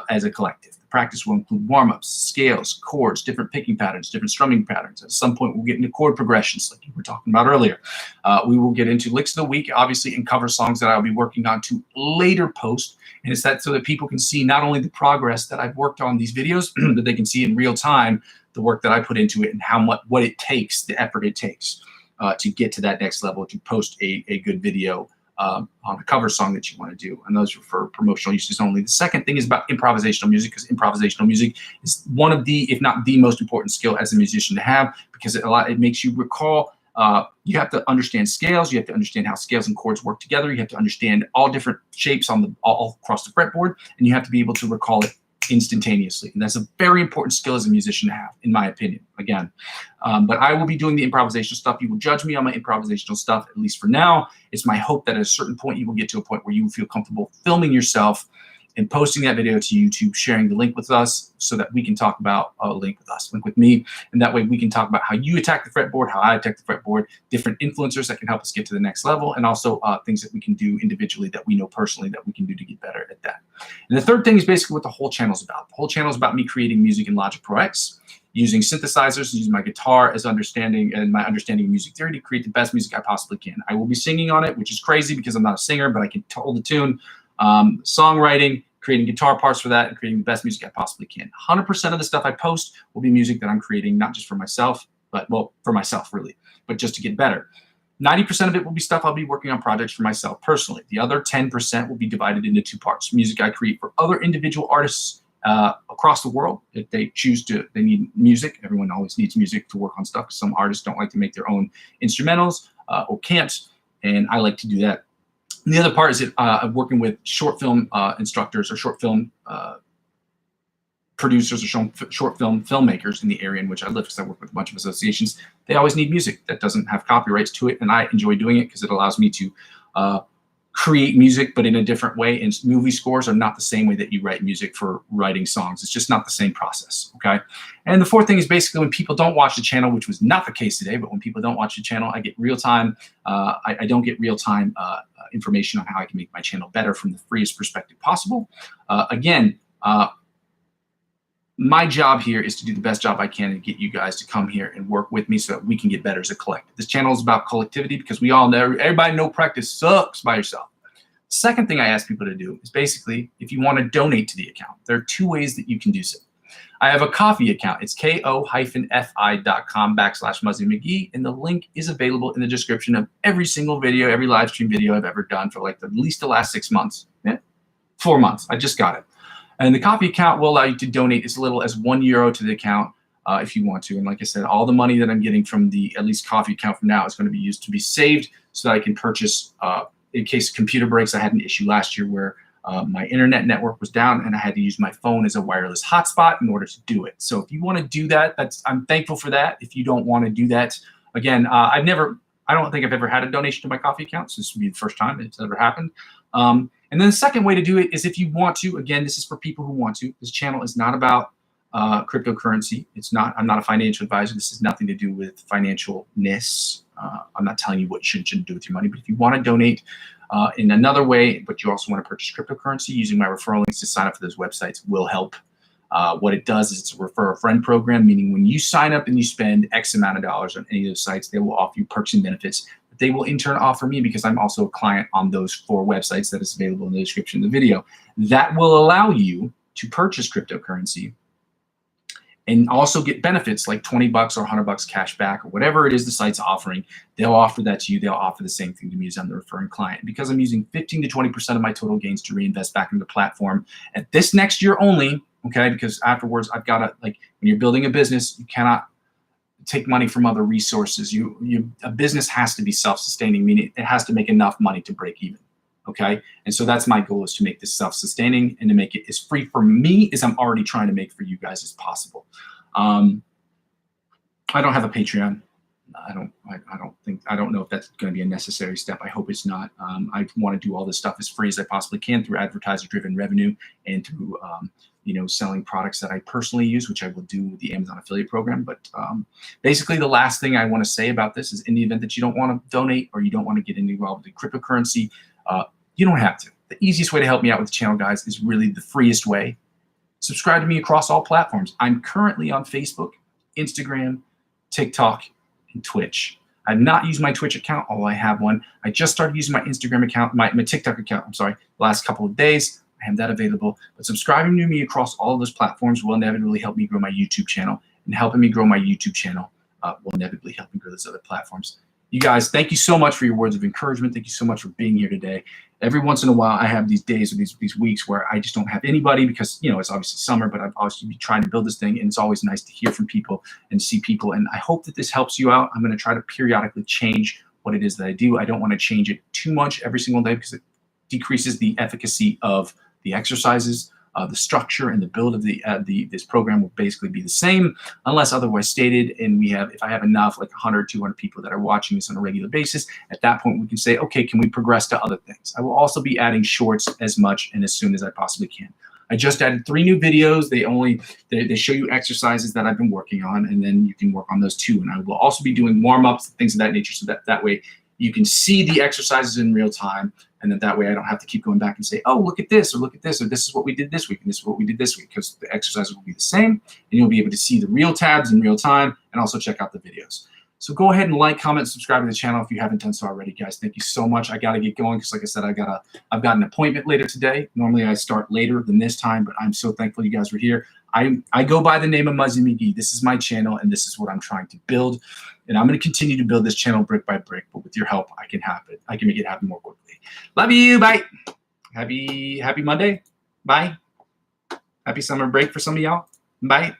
as a collective. The practice will include warm-ups, scales, chords, different picking patterns, different strumming patterns. At some point, we'll get into chord progressions like you were talking about earlier. We will get into licks of the week, obviously, and cover songs that I'll be working on to later post. And it's that so that people can see not only the progress that I've worked on these videos, but they can see in real time the work that I put into it and what it takes, the effort it takes to get to that next level, to post a good video on a cover song that you want to do. And those are for promotional uses only. The second thing is about improvisational music, because improvisational music is one of the, if not the most important skill as a musician to have, because it makes you recall. You have to understand scales. You have to understand how scales and chords work together. You have to understand all different shapes all across the fretboard, and you have to be able to recall it instantaneously. And that's a very important skill as a musician to have, in my opinion, again. But I will be doing the improvisational stuff. You will judge me on my improvisational stuff, at least for now. It's my hope that at a certain point, you will get to a point where you feel comfortable filming yourself and posting that video to YouTube, sharing the link with us so that we can talk about link with me. And that way we can talk about how you attack the fretboard, how I attack the fretboard, different influencers that can help us get to the next level, and also things that we can do individually that we know personally that we can do to get better at that. And the third thing is basically what the whole channel is about. The whole channel is about me creating music in Logic Pro X, using synthesizers, using my guitar as understanding and my understanding of music theory to create the best music I possibly can. I will be singing on it, which is crazy because I'm not a singer, but I can hold the tune. Songwriting, creating guitar parts for that, and creating the best music I possibly can. 100% of the stuff I post will be music that I'm creating, not just for myself, but, well, for myself really, but just to get better. 90% of it will be stuff I'll be working on projects for myself personally. The other 10% will be divided into two parts. Music I create for other individual artists across the world. If they choose to, they need music. Everyone always needs music to work on stuff, because some artists don't like to make their own instrumentals or can't, and I like to do that. And the other part is that working with short film instructors or short film producers or short film filmmakers in the area in which I live, because I work with a bunch of associations. They always need music that doesn't have copyrights to it, and I enjoy doing it because it allows me to create music, but in a different way. And movie scores are not the same way that you write music for writing songs. It's just not the same process, okay? And the fourth thing is basically when people don't watch the channel, which was not the case today, but when people don't watch the channel, I get real-time, I don't get real-time information on how I can make my channel better from the freest perspective possible. Again, my job here is to do the best job I can and get you guys to come here and work with me so that we can get better as a collective. This channel is about collectivity, because we all know, everybody know practice sucks by yourself. Second thing I ask people to do is basically, if you want to donate to the account, there are two ways that you can do so. I have a Ko-fi account. It's ko-fi.com/Muzzy McGee, and the link is available in the description of every single video, every live stream video I've ever done for like at least the last 6 months. Yeah, 4 months. I just got it. And the Ko-fi account will allow you to donate as little as €1 to the account if you want to. And like I said, all the money that I'm getting from the at least Ko-fi account from now is going to be used to be saved so that I can purchase in case computer breaks. I had an issue last year where my internet network was down and I had to use my phone as a wireless hotspot in order to do it. So if you want to do that, I'm thankful for that. If you don't want to do that, again, I don't think I've ever had a donation to my Ko-fi account. So this would be the first time it's ever happened. And then the second way to do it is if you want to. Again, this is for people who want to. This channel is not about cryptocurrency. I'm not a financial advisor. This has nothing to do with financialness. I'm not telling you what you should and shouldn't do with your money. But if you want to donate in another way, but you also want to purchase cryptocurrency, using my referral links to sign up for those websites will help. What it does is it's a refer a friend program, meaning when you sign up and you spend X amount of dollars on any of those sites, they will offer you perks and benefits that they will in turn offer me because I'm also a client on those 4 websites that is available in the description of the video. That will allow you to purchase cryptocurrency and also get benefits like $20 or $100 cash back or whatever it is the site's offering. They'll offer that to you. They'll offer the same thing to me as I'm the referring client. Because I'm using 15 to 20% of my total gains to reinvest back into the platform at this next year only, okay? Because afterwards, I've got to, like, when you're building a business, you cannot take money from other resources. A business has to be self-sustaining, meaning it has to make enough money to break even. Okay, and so that's my goal, is to make this self-sustaining and to make it as free for me as I'm already trying to make for you guys as possible. I don't have a Patreon. I don't know if that's going to be a necessary step. I hope it's not. I want to do all this stuff as free as I possibly can through advertiser-driven revenue and through selling products that I personally use, which I will do with the Amazon affiliate program. But basically, the last thing I want to say about this is, in the event that you don't want to donate or you don't want to get involved with cryptocurrency, you don't have to. The easiest way to help me out with the channel, guys, is really the freest way. Subscribe to me across all platforms. I'm currently on Facebook, Instagram, TikTok, and Twitch. I've not used my Twitch account, although I have one. I just started using my Instagram account, my TikTok account, the last couple of days. I have that available. But subscribing to me across all of those platforms will inevitably help me grow my YouTube channel. And helping me grow my YouTube channel will inevitably help me grow those other platforms. You guys, thank you so much for your words of encouragement. Thank you so much for being here today. Every once in a while, I have these days or these weeks where I just don't have anybody because, it's obviously summer, but I've obviously been trying to build this thing, and it's always nice to hear from people and see people. And I hope that this helps you out. I'm going to try to periodically change what it is that I do. I don't want to change it too much every single day because it decreases the efficacy of the exercises. The structure and the build of this program will basically be the same unless otherwise stated. And if I have enough, like 100, 200 people that are watching this on a regular basis, at that point we can say, okay, can we progress to other things? I will also be adding shorts as much and as soon as I possibly can. I just added 3 new videos. They show you exercises that I've been working on, and then you can work on those too. And I will also be doing warm-ups, things of that nature, so that way you can see the exercises in real time. And then that way I don't have to keep going back and say, oh, look at this, or this is what we did this week, and this is what we did this week, because the exercises will be the same, and you'll be able to see the real tabs in real time and also check out the videos. So go ahead and like, comment, subscribe to the channel if you haven't done so already, guys. Thank you so much. I got to get going because, like I said, I've got an appointment later today. Normally I start later than this time, but I'm so thankful you guys were here. I go by the name of Muzzy McGee. This is my channel, and this is what I'm trying to build. And I'm going to continue to build this channel brick by brick, but with your help, I can make it happen more quickly. Love you. Bye. Happy Monday. Bye. Happy summer break for some of y'all. Bye.